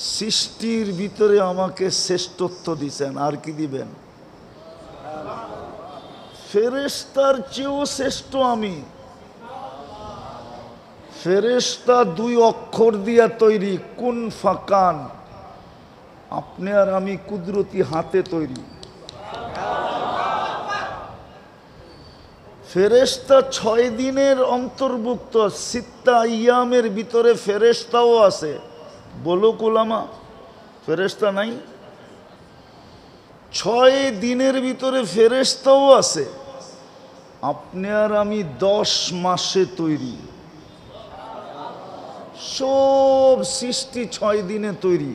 সৃষ্টির ভিতরে আমাকে শ্রেষ্ঠত্ব দিছেন, আর কি দিবেন? ফেরেশতার চেয়েও শ্রেষ্ঠ আমি। ফেরেশতা দুই অক্ষর দিয়া তৈরি, কুন ফাকান। আপনি আর আমি কুদরতি হাতে তৈরি। ফেরেশতা 6 দিনের অন্তর্ভুক্ত, সিত্তা ইয়ামের ভিতরে ফেরেশতাও আছে। বলো কুলামা, ফেরেশতা নাই? 6 দিনের ভিতরে ফেরেশতাও আছে। আপনি আর আমি 10 মাসে তৈরি। সব সৃষ্টি 6 দিনে তৈরি,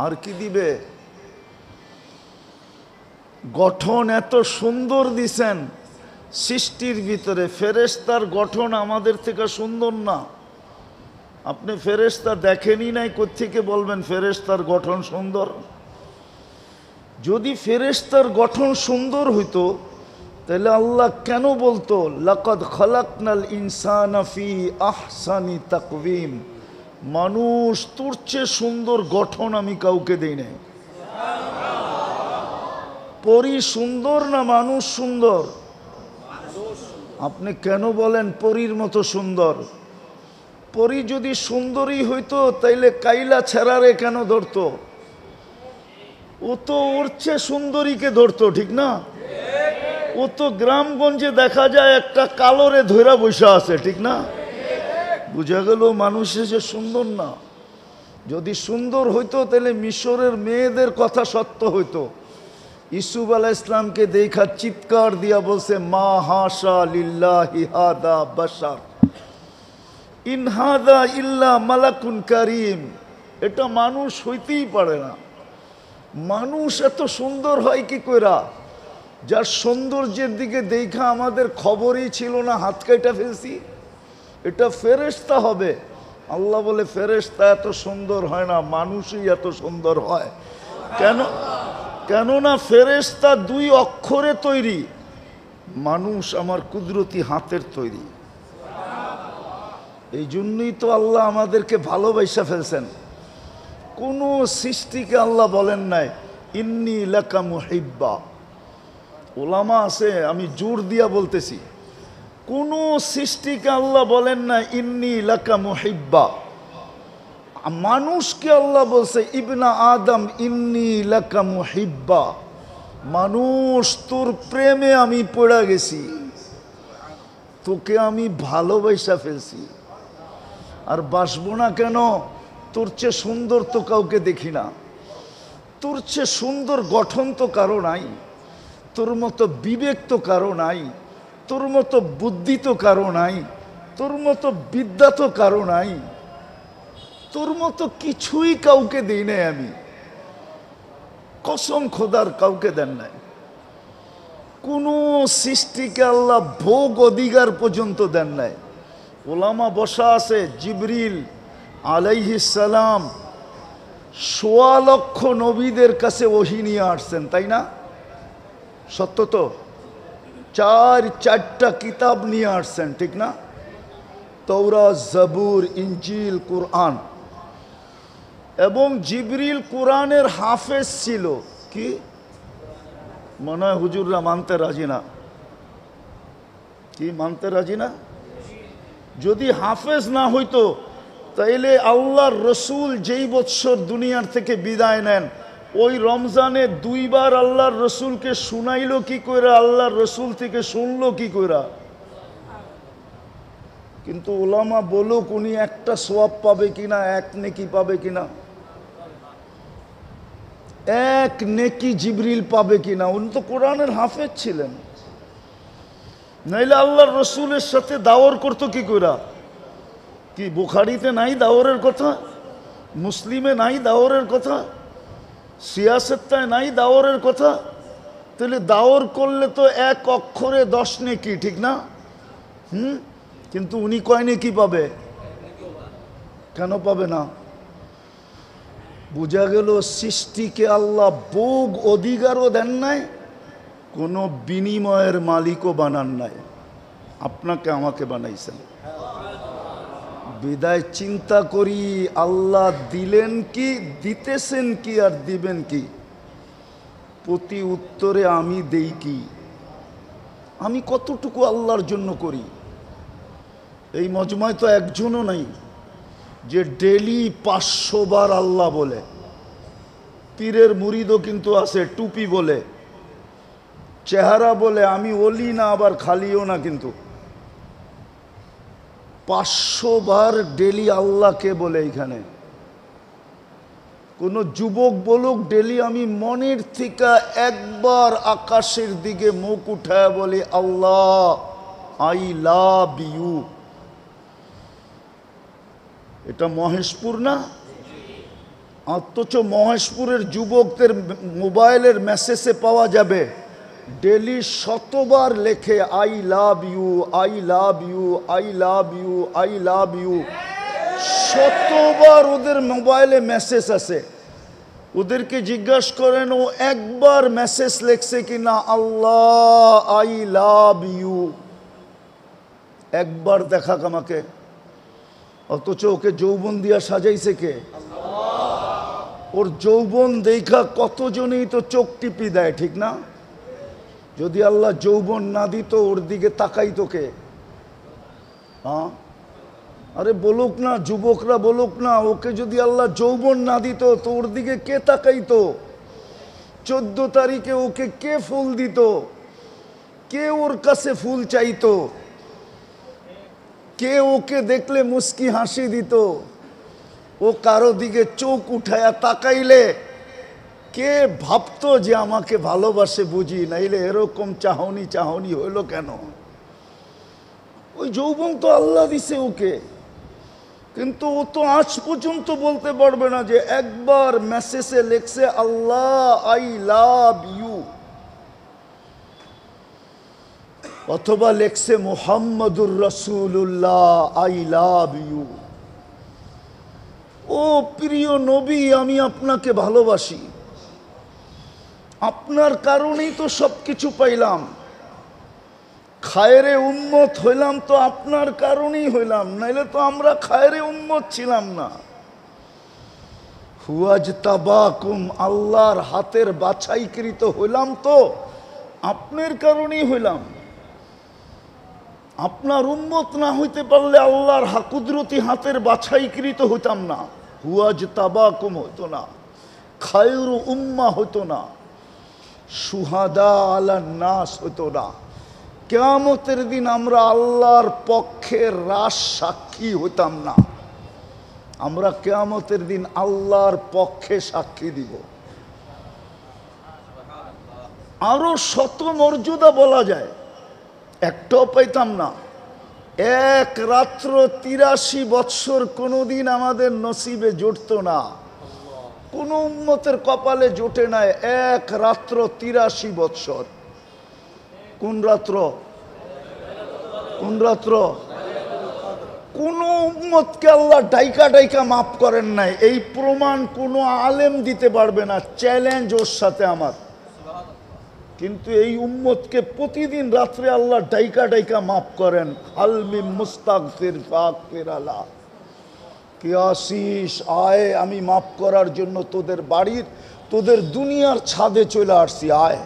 আর কি দিবে? গঠন এত সুন্দর দিছেন সৃষ্টির ভিতরে। ফেরেশতার গঠন আমাদের থেকে সুন্দর না। আপনি ফেরেশতা দেখেনি নাই, কোত্থেকে বলবেন ফেরেশতার গঠন সুন্দর? যদি ফেরেশতার গঠন সুন্দর হইতো তাহলে আল্লাহ কেন বলতো লাকাদ খালাকনাল ইনসানা ফি আহসানি তাকওয়িম? মানুষ তোর চেয়ে সুন্দর গঠন আমি কাউকে দেই নাই। পরী সুন্দর না মানুষ সুন্দর? আপনি কেন বলেন পরীর মতো সুন্দর? পরী যদি সুন্দরী হইতো তাইলে কাইলা ছেড়ারে কেন ধরতো? ও তো ওর চেয়ে সুন্দরীকে ধরতো, ঠিক না? ও তো গ্রামগঞ্জে দেখা যায় একটা কালোরে ধইরা বসে আছে, ঠিক না? বুঝা গেল মানুষের যে সুন্দর না। যদি সুন্দর হইতো তাহলে মিশরের মেয়েদের কথা সত্য হইতো। ইউসুফ আলাইহিস ইসলামকে দেখা চিৎকার দিয়া বলছে, মা হাশা লিল্লাহি হাদা বাশার ইন হাদা ইল্লা মালাকুন কারীম। এটা মানুষ হইতেই পারে না। মানুষ এত সুন্দর হয় কি কইরা? যার সৌন্দর্যের দিকে দেখা আমাদের খবরই ছিল না, হাত কাইটা ফেলছি। এটা ফেরেশতা হবে। আল্লাহ বলে ফেরেশতা এত সুন্দর হয় না, মানুষই এত সুন্দর হয়। কেননা ফেরেশতা 2 অক্ষরে তৈরি, মানুষ আমার কুদরতি হাতের তৈরি। এই জন্যই তো আল্লাহ আমাদেরকে ভালোবাসা ফেলছেন। কোনো সৃষ্টিকে আল্লাহ বলেন নাই ইন্নী লাকা মুহিব্বা। ওলামা আছে, আমি জোর দিয়া বলতেছি, কোন সৃষ্টিকে আল্লাহ বলেন না ইন্নী লাকা মুহিব্বা। মানুষকে আল্লাহ বলছে ইবনা আদম ইন্নী লাকা মুহিব্বা। মানুষ তোর প্রেমে আমি পড়া গেছি, তোকে আমি ভালোবাসা ফেলছি। আর বাসবো না কেন? তোর চেয়ে সুন্দর তো কাউকে দেখি না, তোর চেয়ে সুন্দর গঠন তো কারো নাই, তোর মতো বিবেক তো কারো নাই, তোর মতো বুদ্ধি তো কারো নাই, তোর মতো বিদ্যা তো কারো নাই, তোর মতো কিছুই কাউকে দিই নাই আমি। কসম খোদার কাউকে দেন নাই। কোন সৃষ্টিকে আল্লাহ ভোগ অধিকার পর্যন্ত দেন নাই। ওলামা বসা আছে, জিবরিল আলাইহিস সালাম 1.25 লক্ষ নবীদের কাছে ওহী নিয়ে আসছেন, তাই না? সত্য তো? 4টা কিতাব নিয়ে আসছেন, ঠিক না? তৌরাত, জাবুর, ইনজিল, কুরআন। এবং জিবরিল কোরআনের হাফেজ ছিল। কি মনে হয় হুজুররা মানতে রাজি না? কি মানতে রাজি না? যদি হাফেজ না হইতো তাইলে আল্লাহর রসুল যেই বৎসর দুনিয়ার থেকে বিদায় নেন, ওই রমজানে 2 বার আল্লাহর রসুলকে শুনাইলো কি কইরা, আল্লাহর রসুল থেকে শুনলো কি কইরা? কিন্তু ওলামা বলুক উনি একটা সওয়াব পাবে কিনা, 1 নেকি পাবে কিনা? 1 নেকি জিবরিল পাবে কিনা? উনি তো কোরআনের হাফেজ ছিলেন। নাইলে আল্লাহর রসুলের সাথে দাওয়ার করতো কি কইরা? কি বুখারীতে নাই দাওয়ারের কথা? মুসলিমে নাই দাওয়ারের কথা? সিয়াসেত্তায় নাই দাওয়ারের কথা? তাহলে দাওয়ার করলে তো 1 অক্ষরে 10 নেকি, ঠিক না? কিন্তু উনি কয় নেকি পাবে? কেন পাবে না? বুঝা গেল সৃষ্টিকে আল্লাহ ভোগ অধিকারও দেন নাই, কোনো বিনিময়ের মালিকও বানান নাই। আপনাকে আমাকে বানাইছেন। বিদায় চিন্তা করি আল্লাহ দিলেন কি, দিতেছেন কি, আর দিবেন কি। প্রতি উত্তরে আমি দেই কি, আমি কতটুকু আল্লাহর জন্য করি। এই মজমায় তো একজনও নাই যে ডেলি 500 বার আল্লাহ বলে। পীরের মুরিদও কিন্তু আছে, টুপি বলে, চেহারা বলে, আমি ওলি না আবার খালিও না, কিন্তু 500 বার ডেলি আল্লাহকে বলে। এইখানে কোন যুবক বলুক ডেলি আমি মনের থেকে একবার আকাশের দিকে মুখ উঠায় বলি আল্লাহ আই লাভ ইউ। এটা মহেশপুর না? অথচ মহেশপুরের যুবকদের মোবাইলের মেসেজে পাওয়া যাবে ডেলি 100 বার লেখে I love you, I love you, I love you, I love you. 100 বার ওদের মোবাইলে মেসেজ আছে। ওদেরকে জিজ্ঞাসা করেন ও একবার মেসেজ লেখছে কিনা আল্লাহ আই লাভ ইউ, একবার দেখাক আমাকে। অথচ ওকে যৌবন দিয়া সাজাইছে কে? ওর যৌবন দেখা কতজনেই তো চোখ টিপি দেয়, ঠিক না? যদি আল্লাহ যৌবন না দিত ওর দিকে তাকাইতো কে? হ্যাঁ, আরে বলুক না, যুবকরা বলুক না, ওকে যদি আল্লাহ যৌবন না দিত তো ওর দিকে কে তাকাইতো? 14 তারিখে ওকে কে ফুল দিত? কে ওর কাছে ফুল চাইতো? কে ওকে দেখলে মুস্কি হাসি দিত? ও কারো দিকে চোখ উঠায়া তাকাইলে কে ভাবতো যে আমাকে ভালোবাসে বুঝি, নাইলে এরকম চাহনি চাহনি হইল কেন? ওই যৌবন তো আল্লাহ দিছে ওকে, কিন্তু ও তো আজ পর্যন্ত বলতে পারবে না যে একবার মেসেজে লেখছে আল্লাহ আই লাভ ইউ, অথবা লেখছে মুহাম্মাদুর রাসূলুল্লাহ আই লাভ ইউ। ও প্রিয় নবী, আমি আপনাকে ভালোবাসি, আপনার কারণেই তো সবকিছু পাইলাম। খায়রে উম্মত হইলাম তো আপনার কারণেই হইলাম, নাইলে তো আমরা খায়রে উম্মত ছিলাম না। হুয়াজ তাবাকুম, আল্লাহর হাতের বাছাইকৃত হইলাম তো আপনার কারণেই হইলাম। আপনার উম্মত না হইতে পারলে আল্লাহর কুদরতি হাতের বাছাইকৃত হইতাম না। হুয়াজ তাবাকুম হইতো না, খায়রু উম্মাহ হইতো না, সুহাদা আলান নাস হইতো না। কিয়ামতের দিন আমরা আল্লাহর পক্ষে রাস সাক্ষী হইতাম না। আমরা কিয়ামতের দিন আল্লাহর পক্ষে সাক্ষী দিব। আরো শত মর্যাদা বলা যায়, একটাও পাইতাম না। এক রাত্র 83 বৎসর কোনোদিন আমাদের নসিবে জুটতো না, কোন উম্মতের কপালে জোটে নাই এক রাত্র 83 বৎসর। কোন রাত্র? কোন রাত্র? কোন উম্মতকে আল্লাহ ডাইকা ডাইকা মাফ করেন নাই, এই প্রমাণ কোন আলেম দিতে পারবে না। চ্যালেঞ্জ ওর সাথে আমার। কিন্তু এই উম্মতকে প্রতিদিন রাত্রে আল্লাহ ডাইকা ডাইকা মাফ করেন। হালমি মুস্তাগফির ফাগফির আল্লাহ, কি আসিস আয়, আমি মাফ করার জন্য তোদের বাড়ির তোদের দুনিয়ার ছাদে চলে আসছি, আয়।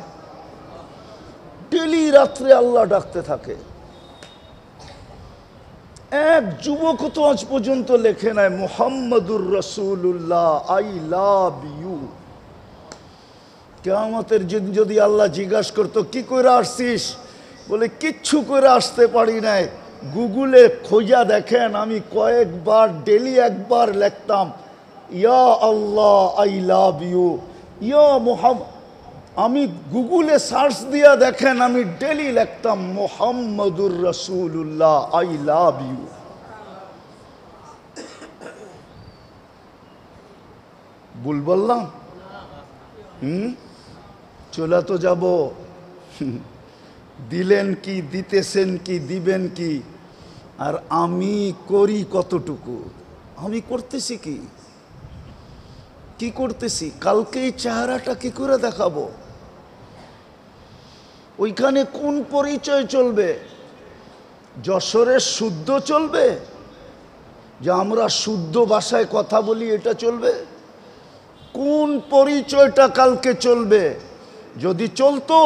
ডেলি রাত্রে আল্লাহ ডাকতে থাকে। এক যুবক তো আজ পর্যন্ত লেখে নাই মুহাম্মাদুর রাসূলুল্লাহ আই লাভ ইউ। কিয়ামতের দিন যদি আল্লাহ জিজ্ঞাসা করতো কি করে আসছিস, বলে কিচ্ছু করে আসতে পারি নাই। গুগলে খোঁজা দেখেন, আমি কয়েকবার ডেলি একবার লিখতাম ইয়া আল্লাহ আই লাভ ইউ, ইয়া মুহাম্মদ। আমি গুগলে সার্চ দিয়া দেখেন, আমি ডেলি লিখতাম মুহাম্মাদুর রাসূলুল্লাহ আই লাভ ইউ। ভুল বললাম? চলে তো যাব। দিলেন কি, দিতেছেন কি, দিবেন কি, আর আমি করি কতটুকু? আমি করতেছি কি, কি করতেছি? কালকে এই চেহারাটা কি করে দেখাবো? ওইখানে কোন পরিচয় চলবে? যশোরের শুদ্ধ চলবে যে আমরা শুদ্ধ ভাষায় কথা বলি, এটা চলবে? কোন পরিচয়টা কালকে চলবে? যদি চলতো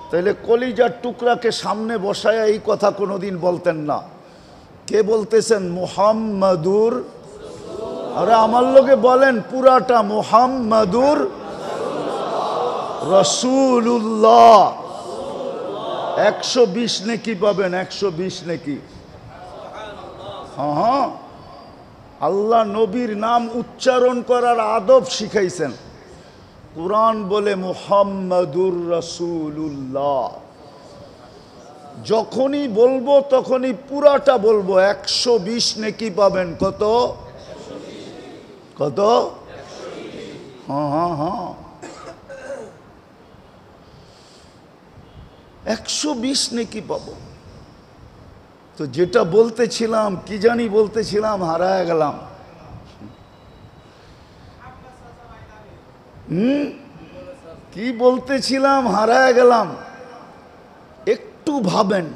তাহলে কলিজার টুকরাকে সামনে বসায় এই কথা কোনোদিন বলতেন না। কে বলতেছেন? মুহাম্মাদুর, আরে আমার লোকে বলেন পুরাটা, মুহাম্মাদুর রাসূলুল্লাহ। 120 নেকি পাবেন, 120 নেকি। হ্যাঁ, আল্লাহ নবীর নাম উচ্চারণ করার আদব শিখাইছেন। কুরআন বলে মুহাম্মাদুর রাসূলুল্লাহ। যখনই বলবো তখনই পুরাটা বলবো, 120 নেকি পাবেন। কত কত? হ্যাঁ, 120 নেকি পাবো। তো যেটা বলতেছিলাম, কি জানি বলতেছিলাম, হারায় গেলাম। কি বলতেছিলাম, হারায় গেলাম। একটু ভাবেন,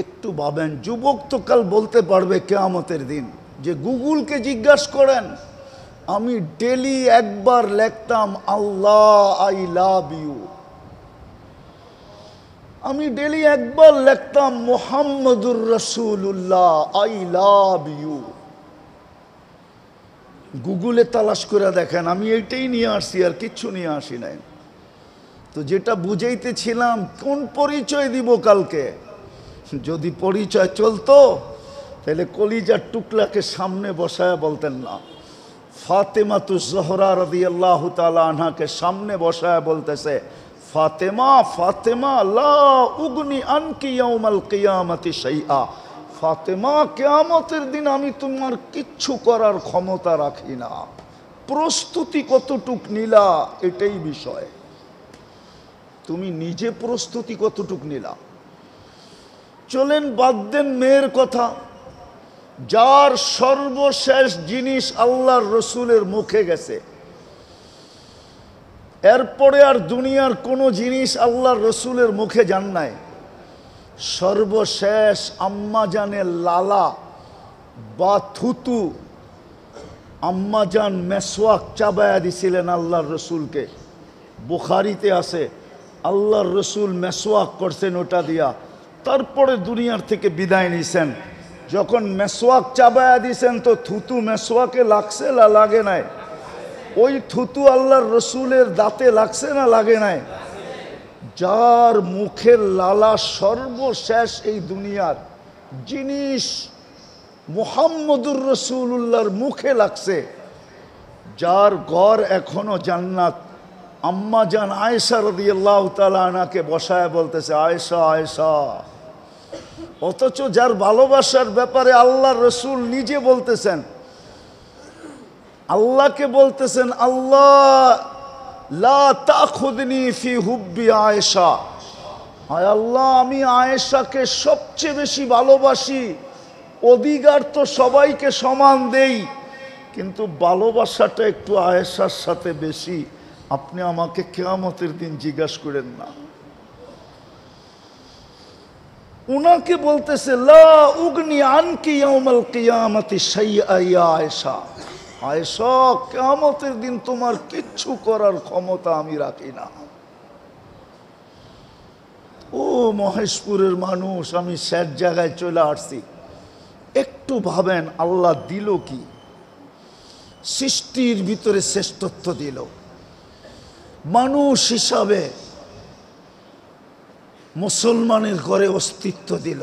একটু ভাবেন। যুবক তো কাল বলতে পারবে কিয়ামতের দিন, যে গুগলকে জিজ্ঞাসা করেন, আমি ডেলি একবার লিখতাম আল্লাহ আই লাভ ইউ, আমি ডেলি একবার লিখতাম মুহাম্মাদুর রাসূলুল্লাহ আই লাভ ইউ। গুগলে তালাশ করে দেখেন, আমি এইটাই নিয়ে আসছি, আর কিচ্ছু নিয়ে আসি নাই। তো যেটা বুঝাইতেছিলাম, কোন পরিচয় দিব কালকে? যদি পরিচয় চলতো তাহলে কলিজার টুকলাকে সামনে বসায় বলতেন না। ফাতেমাতুজ জোহরা রাদিয়াল্লাহু তাআলা আনহাকে সামনে বসায় বলতেছে, ফাতেমা ফাতেমা লা উগনি আনকি ইয়াউমাল কিয়ামতি শাইআ। ফাতেমা, কিয়ামতের দিন আমি তোমার কিচ্ছু করার ক্ষমতা রাখি না। প্রস্তুতি কতটুক নিলা, এটাই বিষয়। তুমি নিজে প্রস্তুতি কতটুক নিলা? চলেন বাদ দেন মেয়ের কথা। যার সর্বশেষ জিনিস আল্লাহর রসুলের মুখে গেছে, এরপরে আর দুনিয়ার কোনো জিনিস আল্লাহর রসুলের মুখে যান নাই। সর্বশেষ আম্মাজানের লালা বা থুতু, আম্মাজান মেসওয়াক চাবায়া দিছিলেন আল্লাহর রসুলকে। বুখারীতে আছে, আল্লাহর রসুল মেসওয়াক করছেন ওটা দিয়া, তারপরে দুনিয়ার থেকে বিদায় নিছেন। যখন মেসওয়াক চাবায়া দিছেন তো থুতু মেসওয়াকে লাগছে না লাগে নাই? ওই থুতু আল্লাহর রসুলের দাঁতে লাগছে না লাগে নাই? যার মুখের লালা সর্বশেষ এই দুনিয়ার জিনিস মুহাম্মদুর রাসূলুল্লাহর মুখে লাগছে, যার ঘর এখনো জান্নাত, আম্মা জান আয়েশা রাদিয়াল্লাহু তাআলা আনহাকে বসায় বলতেছে, আয়েশা আয়েশা। অথচ যার ভালোবাসার ব্যাপারে আল্লাহর রসুল নিজে বলতেছেন, আল্লাহকে বলতেছেন, আল্লাহ লা তাখুদনি ফি হুব্বি আয়েশা। হায় আল্লাহ, আমি আয়েশাকে সবচেয়ে বেশি ভালোবাসি, অধিকার তো সবাইকে সমান দেই, কিন্তু ভালোবাসাটা একটু আয়েশার সাথে বেশি। আপনি আমাকে কিয়ামতের দিন জিজ্ঞাসা করেন না। উনাকে বলতেছে, লা উগনি আনকি ইয়াউমাল কিয়ামতি শাইআ ইয়া আয়েশা। আয়েশা, কিয়ামতের দিন তোমার কিচ্ছু করার ক্ষমতা আমি রাখি না। ও মহেশপুরের মানুষ, আমি শেষ জায়গায় চলে আসছি। একটু ভাবেন, আল্লাহ দিল কি? সৃষ্টির ভিতরে শ্রেষ্ঠত্ব দিল, মানুষ হিসাবে মুসলমানের ঘরে অস্তিত্ব দিল।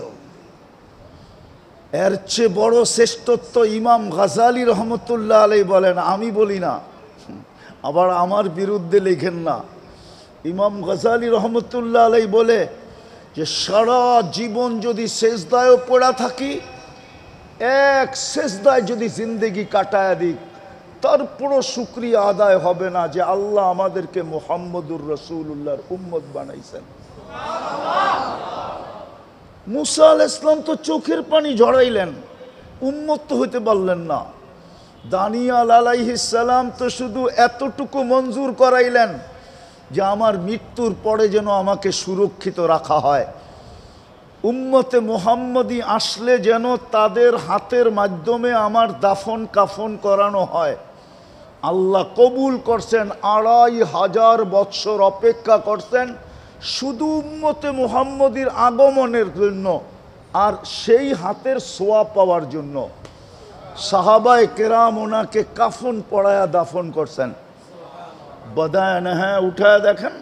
এর চেয়ে বড় শ্রেষ্ঠত্ব ইমাম গাজালি রহমতুল্লাহ আলাইহি বলেন, আমি বলি না, আবার আমার বিরুদ্ধে লেখেন না। ইমাম গাজালি রহমতুল্লাহ আলাইহি বলে যে সারা জীবন যদি সেজদায় পড়া থাকি, এক সেজদায় যদি জিন্দেগি কাটায় দিক, তারপরও শুকরিয়া আদায় হবে না যে আল্লাহ আমাদেরকে মুহাম্মদুর রাসূলুল্লাহর উম্মত বানাইছেন। মুসা আলাইহিস সালাম তো চোখের পানি ঝরাইলেন, উম্মত তো হইতে পারলেন না। দানিয়াল আলাইহিস সালাম তো শুধু এতটুকু মঞ্জুর করাইলেন যে আমার মৃত্যুর পরে যেন আমাকে সুরক্ষিত রাখা হয়। উম্মতে মুহাম্মদী আসলে যেন তাদের হাতের মাধ্যমে আমার দাফন কাফন করানো হয়। আল্লাহ কবুল করছেন, ২৫০০ বৎসর অপেক্ষা করছেন শুধু উম্মতে মুহাম্মদীর আগমনের জন্য আর সেই হাতের ছোঁয়া পাওয়ার জন্য। সাহাবায়ে কেরাম ওনাকে কাফন পরায়া দাফন করছেন। বদায়ন, হ্যাঁ উঠায় দেখেন,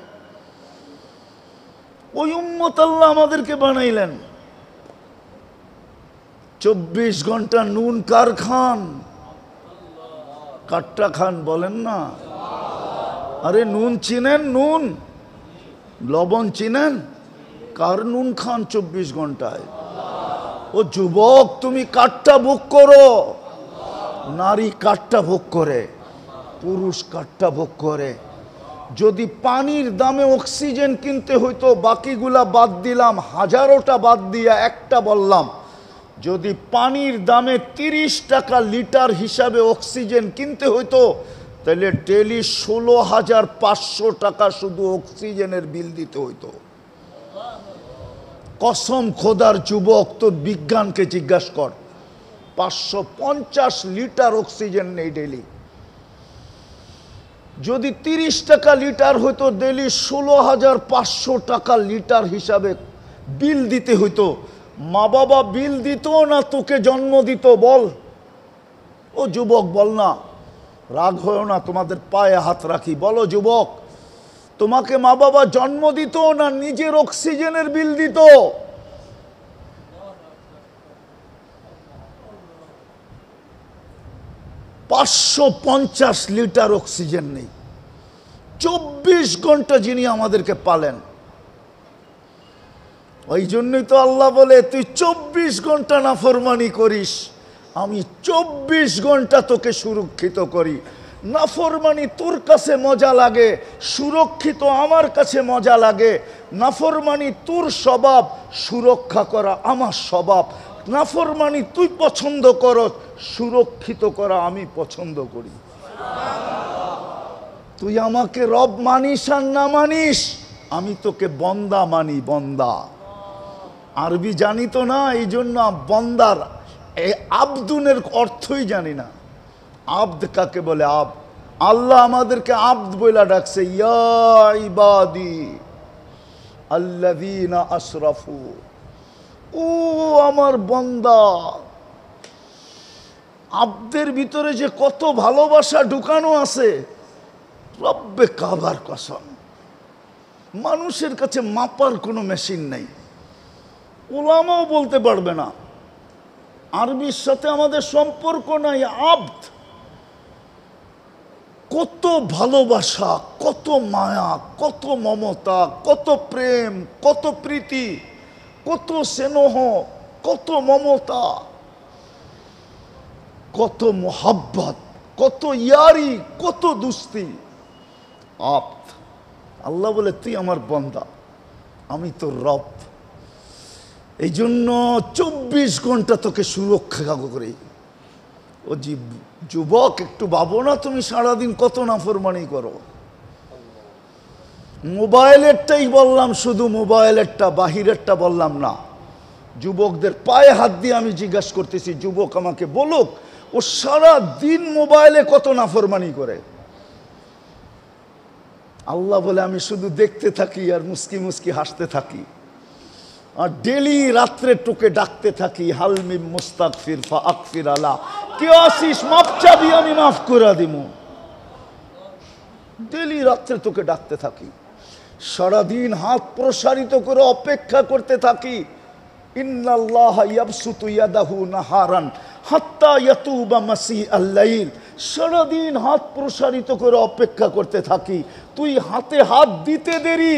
ওই উম্মত আল্লাহ আমাদেরকে বানাইলেন। ২৪ ঘন্টা নুন কার খান? কাট্টা খান বলেন না? আরে নুন চিনেন? নুন লবণ চিনেন? কার নুন খান ২৪ ঘন্টায়? ও যুবক, তুমি কাঠটা ভোগ করো। নারী কাঠটা ভোগ করে, পুরুষ কাঠটা ভোগ করে। যদি পানির দামে অক্সিজেন কিনতে হইতো, বাকিগুলা বাদ দিলাম, ১০০০টা বাদ দিয়া একটা বললাম, যদি পানির দামে ৩০ টাকা লিটার হিসাবে অক্সিজেন কিনতে হইতো, তাহলে ডেলি ১৬,৫০০ টাকা শুধু অক্সিজেনের বিল দিতে হইতো। কসম খোদার যুবক, তোর বিজ্ঞানকে জিজ্ঞাসা কর, ৫৫০ লিটার অক্সিজেন নেই ডেলি। যদি ৩০ টাকা লিটার হইতো, ডেলি ১৬,৫০০ টাকা লিটার হিসাবে বিল দিতে হইতো। মা বাবা বিল দিত না তোকে জন্ম দিত? বল ও যুবক, বল না, রাগ হয় না, তোমাদের পায়ে হাত রাখি, বলো যুবক, তোমাকে মা বাবা জন্ম দিত না নিজের অক্সিজেনের বিল দিত? ৫৫০ লিটার অক্সিজেন নেই। ২৪ ঘন্টা যিনি আমাদেরকে পালেন। ওই জন্যই তো আল্লাহ বলে, তুই ২৪ ঘন্টা নাফরমানি করিস, আমি ২৪ ঘন্টা তোকে সুরক্ষিত করি। নাফরমানি তোর কাছে মজা লাগে, সুরক্ষিত আমার কাছে মজা লাগে। নাফরমানি তোর স্বভাব, সুরক্ষা করা আমার স্বভাব। নাফরমানি তুই পছন্দ কর, সুরক্ষিত করা আমি পছন্দ করি। তুই আমাকে রব মানিস আর না মানিস, আমি তোকে বন্দা মানি, বন্দা। আরবি জানি তো না, এই জন্য বন্দার এই আবদুনের অর্থই জানি না। আব্দ কাকে বলে? আব্দ। আল্লাহ আমাদেরকে আব্দ বইলা ডাকছে, ইয়া ইবাদি আল্লাযীনা আসরাফু, ও আমার বন্দা। আব্দের ভিতরে যে কত ভালোবাসা ঢুকানো আছে, রব্বে কাবার কসম, মানুষের কাছে মাপার কোনো মেশিন নাই, ওলামাও বলতে পারবে না। আরবির সাথে আমাদের সম্পর্ক নাই। আব্দ, কত ভালোবাসা, কত মায়া, কত মমতা, কত প্রেম, কত প্রীতি, কত স্নেহ, কত মমতা, কত মোহাব্বত, কত ইয়ারি, কত দুস্তি। আব্দ। আল্লাহ বলে, তুই আমার বান্দা, আমি তোর রব। এই জন্য ২৪ ঘন্টা তোকে সুরক্ষা করি। ও যুবক, একটু ভাবো না, তুমি সারাদিন কত নাফরমানি করো। মোবাইলেরটাই বললাম, শুধু মোবাইলেরটা, বাহিরেরটা বললাম না। যুবকদের পায়ে হাত দিয়ে আমি জিজ্ঞাসা করতেছি, যুবক আমাকে বলুক, ও সারা দিন মোবাইলে কত নাফরমানি করে। আল্লাহ বলে, আমি শুধু দেখতে থাকি আর মুস্কি মুস্কি হাসতে থাকি, আর ডেলি রাত্রে তোকে ডাকতে থাকি, হালমি মুস্তাগফির ফাগফির আলা, কে আসিস মাপ চাবি, আমি মাফ করে দিব। ডেলি রাত্রে তোকে ডাকতে থাকি, সারাদিন হাত প্রসারিত করে অপেক্ষা করতে থাকি। ইন্নাল্লাহা ইয়াবসুতু ইয়াদাহু নাহারান হাত্তা ইয়াতুবা মাসিআল লাইল, সারাদিন হাত প্রসারিত করে অপেক্ষা করতে থাকি। তুই হাতে হাত দিতে দেরি,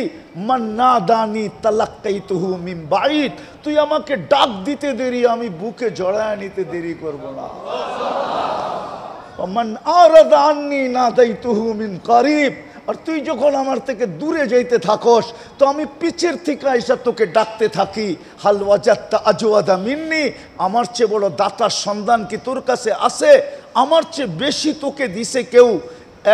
মান নাদানি তালাক্কাইতুহু মিন বাঈদ, তুই আমাকে ডাক দিতে দেরি, আমি বুকে জড়ায় নিতে দেরি করব না। মান আরাদা আন্নী নাদাইতুহু মিন কারীব, আর তুই যখন আমার থেকে দূরে যাইতে থাকস, তো আমি পিছের থেকে এসে তোকে ডাকতে থাকি। হাল ওয়াজাত্তা আজওয়াদা মিন্নি, আমার চেয়ে বড় দাতার সন্ধান কি তোর কাছে আছে? আমার চেয়ে বেশি তোকে দিছে কেউ?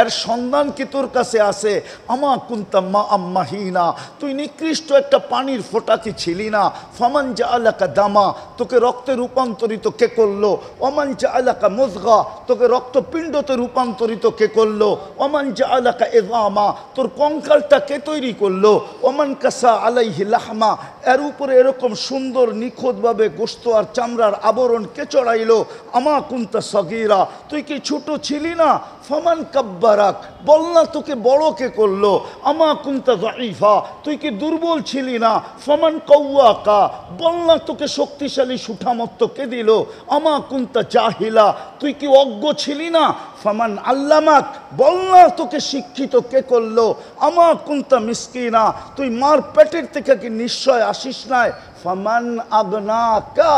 এর সন্ধান কি তোর কাছে আছে? আমা কুনতা মা আম্মাহিনা, তুই নিকৃষ্ট একটা পানির ফোঁটা কি ছিলি না? ফামান জাআলাকা দামা, তোকে রক্তে রূপান্তরিত কে করলো? ওমান জাআলাকা মুযগা, তোকে রক্তপিণ্ডতে রূপান্তরিত কে করলো? ওমান জাআলাকা ইযামা, তোর কঙ্কালটা কে তৈরি করলো? ওমান কাসা আলাইহি লাহমা, এর উপরে এরকম সুন্দর নিখুঁতভাবে গোশত আর চামড়ার আবরণ কে চড়াইলো? আমা কুনতা সগীরা, তুই কি ছোট ছিলি না? ফামান কাব্বারাক, বল না তোকে বড় কে করলো? আমা কুনতা যায়ীফা, তুই কি দুর্বল ছিলি না? ফামান কাওয়াকা, বল না তোকে শক্তিশালী সুঠামত্ব কে দিল? আমা কুনতা জাহিলা, তুই কি অজ্ঞ ছিলি না? ফামান আল্লামাক, বল না তোকে শিক্ষিত কে করলো? আমা কুনতা মিসকিনা, তুই মার পেটের থেকে কি নিশ্চয় আসিস নাই? ফামান আগনাকা,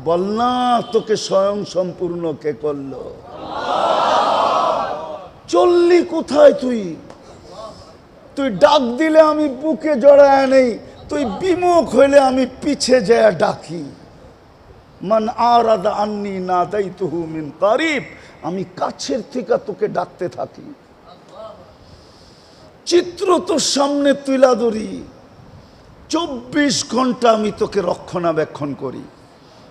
বল না তোকে স্বয়ং সম্পূর্ণ কে করলো? চললি কোথায় তুই? তুই ডাক দিলে আমি বুকে জড়ায় নেই, তুই বিমুখ হইলে আমি পিছে যায় ডাকি। মান আরাদা আন্নি নাদাইতুহু মিন কারিব, আমি কাছের থেকে তোকে ডাকতে থাকি। চিত্র তোর সামনে তুলা ধরি, 24 ঘন্টা আমি তোকে রক্ষণাবেক্ষণ করি।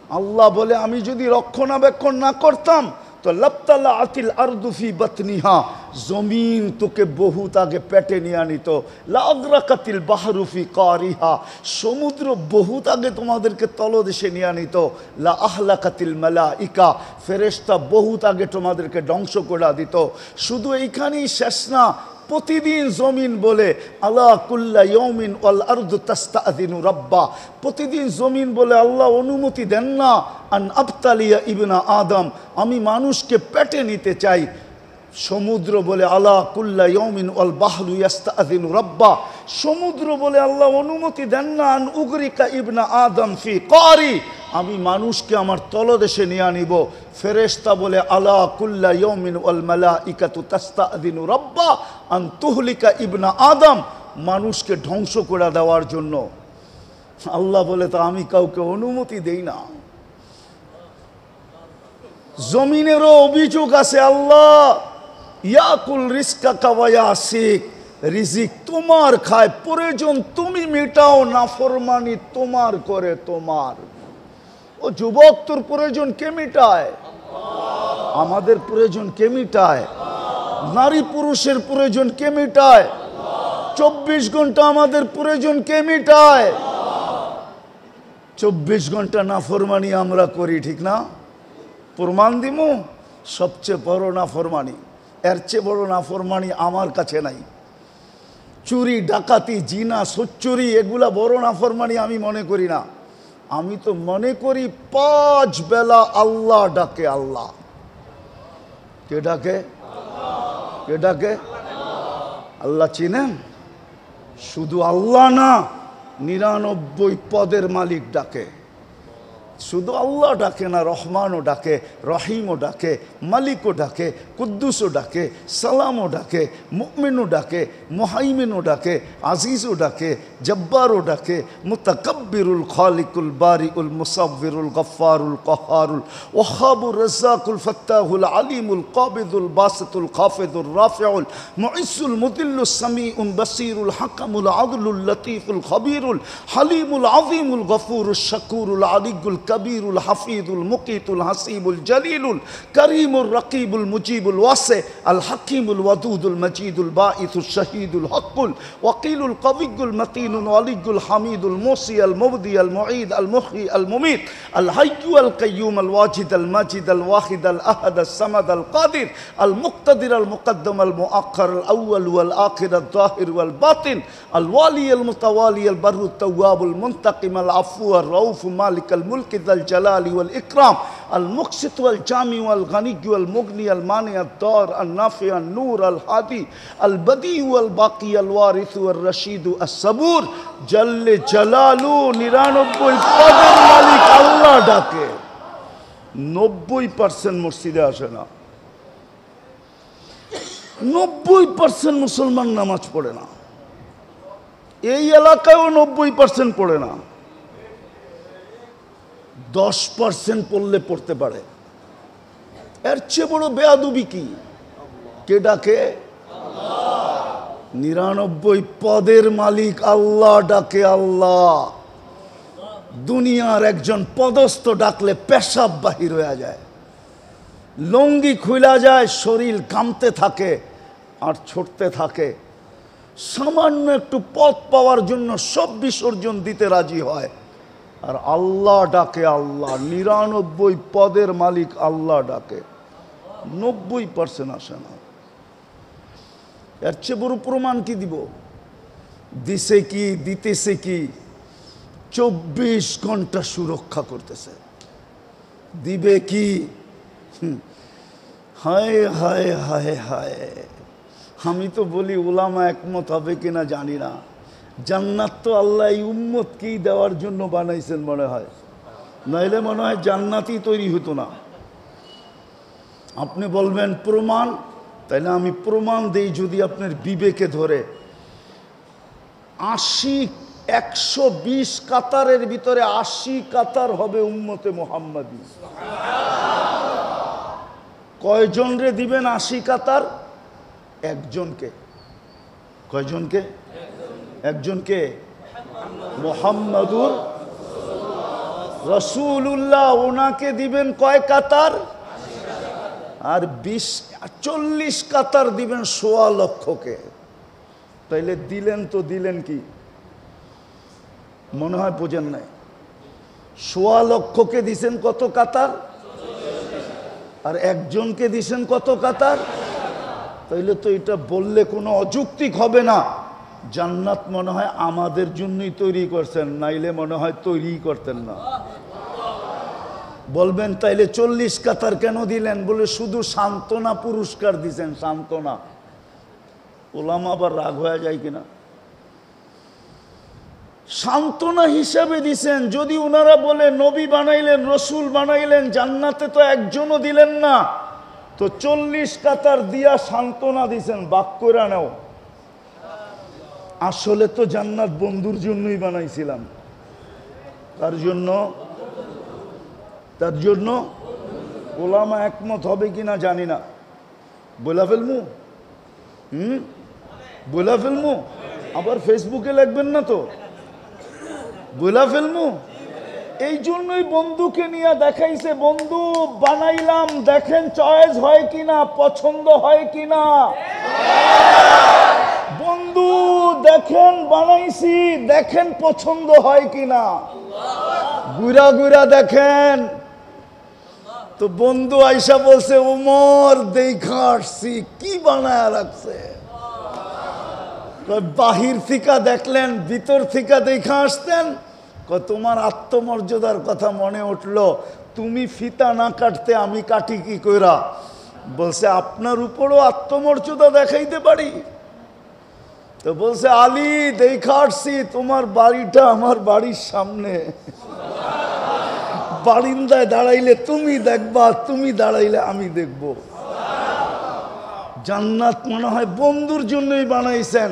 আল্লাহ বলে আমি যদি রক্ষণাবেক্ষণ না করতাম তো লাবতালা আতিল আরদু ফি বাতনিহা, জমিন তোকে বহুত আগে পেটে নিয়ে নিত। লা আগরাকাতিল বাহরু ফি কারিহা, সমুদ্র বহুত আগে তোমাদেরকে তলদেশে নিয়ে নিত। লা আহলাকাতিল মালাইকা, ফেরেশতা বহুত আগে তোমাদেরকে ধ্বংস করে দিত। শুধু এইখানেই শেষ না, প্রতিদিন জমিন বলে আলা কুল্লা ইয়াউমিন ওয়াল আরদু তাস্তাযিনু রাব্বা, প্রতিদিন জমিন বলে আল্লাহ অনুমতি দেন না আন আবতালিয়া ইবনা আদম, আমি মানুষকে পেটে নিতে চাই। সমুদ্র বলে আলা কুল্লা ইয়াউমিন ওয়াল বাহরু ইয়াস্তাযিনু রাব্বা, সমুদ্র বলে আল্লাহ অনুমতি দেন না আন উগরিকা ইবনা আদম ফি কারি, আমি মানুষকে আমার তলদেশে নিয়ে আনিব। ফেরেশতা বলে আলা কুল্লা ইয়াউমিন ওয়াল মালাইকাতু তাস্তাযিনু রাব্বা আন তুহলিকা ইবনা আদম, মানুষকে ধ্বংস করে দেওয়ার জন্য। আল্লাহ বলে তা আমি কাউকে অনুমতি দেই না। জমিনেরও অভিযোগ আছে, আল্লাহ ইয়াকুল রিজকাকা ওয়া ইয়াসিক, রিজিক তোমার খায়, প্রয়োজন তুমি মেটাও, নাফরমানি তোমার করে তোমার। ও যুবক, তোর প্রয়োজন কে মিটায়? আমাদের প্রয়োজন কে মিটায়? নারী পুরুষের প্রয়োজন কে মিটায়? 24 ঘন্টা আমাদের প্রয়োজন কে মিটায়? 24 ঘন্টা নাফরমানি আমরা করি, ঠিক না? প্রমাণ দিমু, সবচেয়ে বড় নাফরমানি, এর চেয়ে বড় নাফরমানি আমার কাছে নাই। চুরি, ডাকাতি, জিনা, সোচ্চুরি, এগুলা বড় নাফরমানি আমি মনে করি না। আমি তো মনে করি 5 বেলা আল্লাহ ডাকে। আল্লাহ কে ডাকে? কে ডাকে? আল্লাহ চিনেন? শুধু আল্লাহ না, 99 পদের মালিক ডাকে। শুধু আল্লাহ ডাকে না, রহমানও ডাকে, রহিমও ডাকে, মালিকও ডাকে, কুদ্দুসও ডাকে, সালামও ডাকে, মুমিনও ডাকে, মুহাইমিনও ডাকে, আজিজও ডাকে, জব্বারও ডাকে, মুতাকাব্বিরুল খালিকুল বারিউল মুসাব্বিরুল গফফারুল কহারুল ওয়াহাবুর রাজ্জাকুল ফাত্তাহুল আলিমুল কাবিদুল বাসিতুল খাফিদুর রাফিউল মুইসুল মুদিল্লুস সামিউল বাসিরুল হাকামুল আদলুল লতীফুল খবীরুল হালিমুল আযীমুল গফুরুশ শাকুরুল আলিয়ুল কবীরুল হাফিজুল মুকিতুল হাসিবুল জলিলুল করিমুর রকিবুল মুজিবুল ওয়াসি আল হাকিমুল ওয়াদুদুল মজিদুল বাঈসুল শহীদুল হকুল ওয়াকিলুল কবিয়ুল মতিনুল ওয়ালিয়ুল হামিদুল মুসি আল মুবদি আল মুঈদ আল মুহয়ি আল মুমীত আল হাইয়্যু আল কাইয়্যুম আল ওয়াজিদ আল মাজিদ আল ওয়াহিদ আল আহাদ আল সামাদ আল কাদির আল মুক্তাদির আল মুকদ্দম আল মুআক্খার আল আউয়াল ওয়াল আখির আল যাহির ওয়াল বাতিন আল ওয়ালি আল মুতাওয়ালি আল বাররু তাওয়াব আল মুনতাকিম আল আফু আর রাউফ মালিক আল মুলক যাল জালালি ওয়াল ইকরাম আল মুকসিত ওয়াল জামি ওয়াল গনি ওয়াল মুগনি আল মানি আল দার আল নাফি আল নূর আল হাদি আল বদি ওয়াল বাকি আল ওয়ারিস ওয়াল রশিদ আস সাবুর জাল্লে জালালু 99 পদের মালিক আল্লাহ ডাকে। 90% মসজিদে আসে না, 90% মুসলমান নামাজ পড়ে না, এই এলাকায়ও 90% পড়ে না। 10% পড়লে পড়তে পারে। এর চেয়ে বড় বেয়াদবি কি? কে ডাকে? 99 পদের মালিক আল্লাহ ডাকে আল্লাহ। দুনিয়ার একজন পদস্থ ডাকলে পেশাব বাহির হয়ে যায়, লঙ্গি খুলা যায়, শরীর কামতে থাকে আর ছুটতে থাকে। সামান্য একটু পথ পাওয়ার জন্য সব বিসর্জন দিতে রাজি হয়। আর আল্লাহ ডাকে আল্লাহ, 99 পদের মালিক আল্লাহ ডাকে, 90% আসে না। এর চেয়ে বড় প্রমাণ কি দিব? দিছে কি, দিতেছে কি? 24 ঘন্টা সুরক্ষা করতেছে। দিবে কি? হায় হায় হায় হায়। আমি তো বলি উলামা একমত হবে কিনা জানি না। জান্নাত তো আল্লাহ এই উম্মতকেই দেওয়ার জন্য বানাইছেন মনে হয়, নাইলে মনে হয় জান্নাতই তৈরি হতো না। আপনি বলবেন প্রমাণ, তাইলে আমি প্রমাণ দেই। যদি আপনার বিবেকে ধরে 120 কাতারের ভিতরে 80 কাতার হবে উম্মতে মুহাম্মাদী। কয়জন রে দিবেন 80 কাতার? একজনকে। কয়জনকে? একজনকে। মুহাম্মাদুর রাসূলুল্লাহ, ওনাকে দিবেন কয় কাতার? আর 40 কাতার দিবেন 1.25 লক্ষকে। তাইলে দিলেন তো দিলেন কি? মনে হয় বোঝেন নাই। 1.25 লক্ষকে দিছেন কত কাতার? আর একজনকে দিছেন কত কাতার? তাইলে তো এটা বললে কোনো অযৌক্তিক হবে না। জান্নাত মনে হয় আমাদের জন্যই তৈরি করছেন, নাইলে মনে হয় তৈরি করতেন না। বলবেন তাইলে 40 কাতার কেন দিলেন? বলে শুধু সান্ত্বনা পুরস্কার দিছেন, সান্ত্বনা। ওলামা আবার রাগ হয়ে যায় কিনা? সান্ত্বনা হিসাবে দিছেন। যদি ওনারা বলে নবী বানাইলেন, রসুল বানাইলেন, জান্নাতে তো একজনও দিলেন না, তো 40 কাতার দিয়া সান্ত্বনা দিছেন, বাক করে নাও। আসলে তো জান্নাত বন্ধুর জন্যই বানাইছিলাম। তার জন্য ওলামা একমত হবে কিনা জানি না। বলা ফেলমু? বলা ফেলমু? আবার ফেসবুকে লিখবেন না তো? বলা ফেলমু? এই জন্যই বন্ধুকে নিয়ে দেখাইছে, বন্ধু বানাইলাম, দেখেন চয়েস হয় কিনা, পছন্দ হয় কিনা। বন্ধু দেখেন বানাইছি, দেখেন পছন্দ হয় কিনা। গুড়া গুড়া দেখেন। তো বন্ধু আইসা বলছে, উমর দেখা আসছি, কি বানায় রাখছে। বাহির থেকে দেখলেন, ভিতর থেকে দেখা আসতেন। তোমার আত্মমর্যাদার কথা মনে উঠলো, তুমি ফিতা না কাটতে আমি কাটি কি কইরা? বলছে আপনার উপরও আত্মমর্যাদা দেখাইতে পারি। তো বলছে আলী দেখা আসছি, তোমার বাড়িটা আমার বাড়ির সামনে, বারিন্দায় দাঁড়াইলে তুমি দেখবা, তুমি দাঁড়াইলে আমি দেখব। জান্নাত মনে হয় বন্ধুর জন্যই বানাইছেন।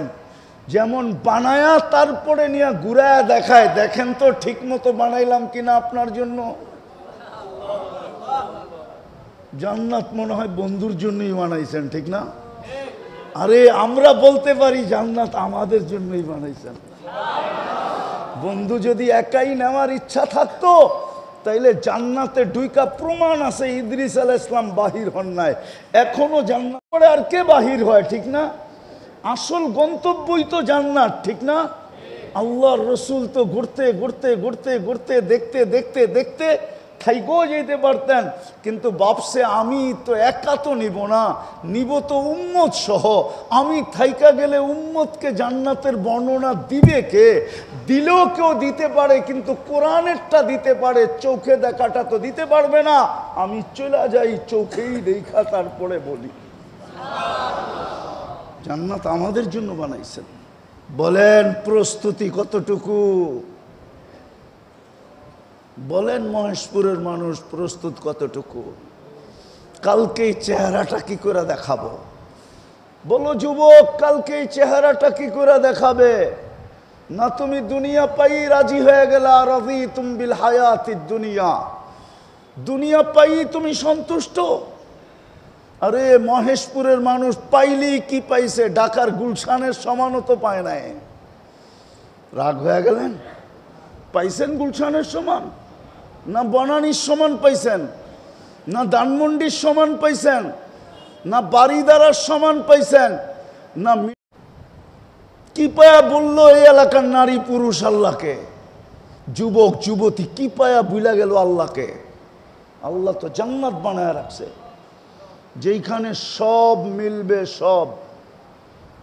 যেমন বানায়া তারপরে নিয়ে ঘুরায়া দেখায়, দেখেন তো ঠিক মতো বানাইলাম কিনা আপনার জন্য। জান্নাত মনে হয় বন্ধুর জন্যই বানাইছেন, ঠিক না? আরে আমরা বলতে পারি জান্নাত আমাদের জন্যই বানাইছেন। বন্ধু যদি একাই নেওয়ার ইচ্ছা থাকতো, তাইলে জান্নাতে ঢুইকা প্রমাণ আছে ইদ্রিস আলাইহিস সালাম বাহির হন নাই। এখনো জান্নাত পরে আর কে বাহির হয়, ঠিক না? আসল গন্তব্যই তো জান্নাত, ঠিক না? আল্লাহর রসুল তো ঘুরতে ঘুরতে ঘুরতে ঘুরতে দেখতে দেখতে দেখতে থাইকেও যেতে পারতেন, কিন্তু বাপসে আমি তো একা তো নিব না, নিব তো উম্মত সহ। আমি থাইকা গেলে উম্মতকে জান্নাতের বর্ণনা দিবে কে? দিলেও কেউ দিতে পারে, কিন্তু কোরআনেরটা দিতে পারে, চোখে দেখাটা তো দিতে পারবে না। আমি চলে যাই, চোখেই দেখা তারপরে বলি। জান্নাত আমাদের জন্য বানাইছেন। বলেন প্রস্তুতি কতটুকু? বলেন মহেশপুরের মানুষ প্রস্তুত কতটুকু? কালকে চেহারাটা কি করে দেখাবো? বলো যুবক, কালকে চেহারাটা কি করে দেখাবে? না তুমি দুনিয়া পাই রাজি হয়ে গেলা, রাযীতুম বিল হায়াতিদ দুনিয়া, দুনিয়া পাই তুমি সন্তুষ্ট? আরে মহেশপুরের মানুষ পাইলেই কি পাইছে, ঢাকার গুলশানের সমানও তো পায় নাই। রাগ হয়ে গেলেন? পাইছেন গুলশানের সমান? না বনানীর সমান পাইছেন? না ধানমন্ডির সমান পাইছেন? না বাড়িদারার সমান পাইছেন? না কি পায়া বললো এই এলাকার নারী পুরুষ আল্লাহকে? যুবক যুবতী কি পায়া ভুলে গেল আল্লাহকে? আল্লাহ তো জান্নাত বানায় রাখছে যেইখানে সব মিলবে, সব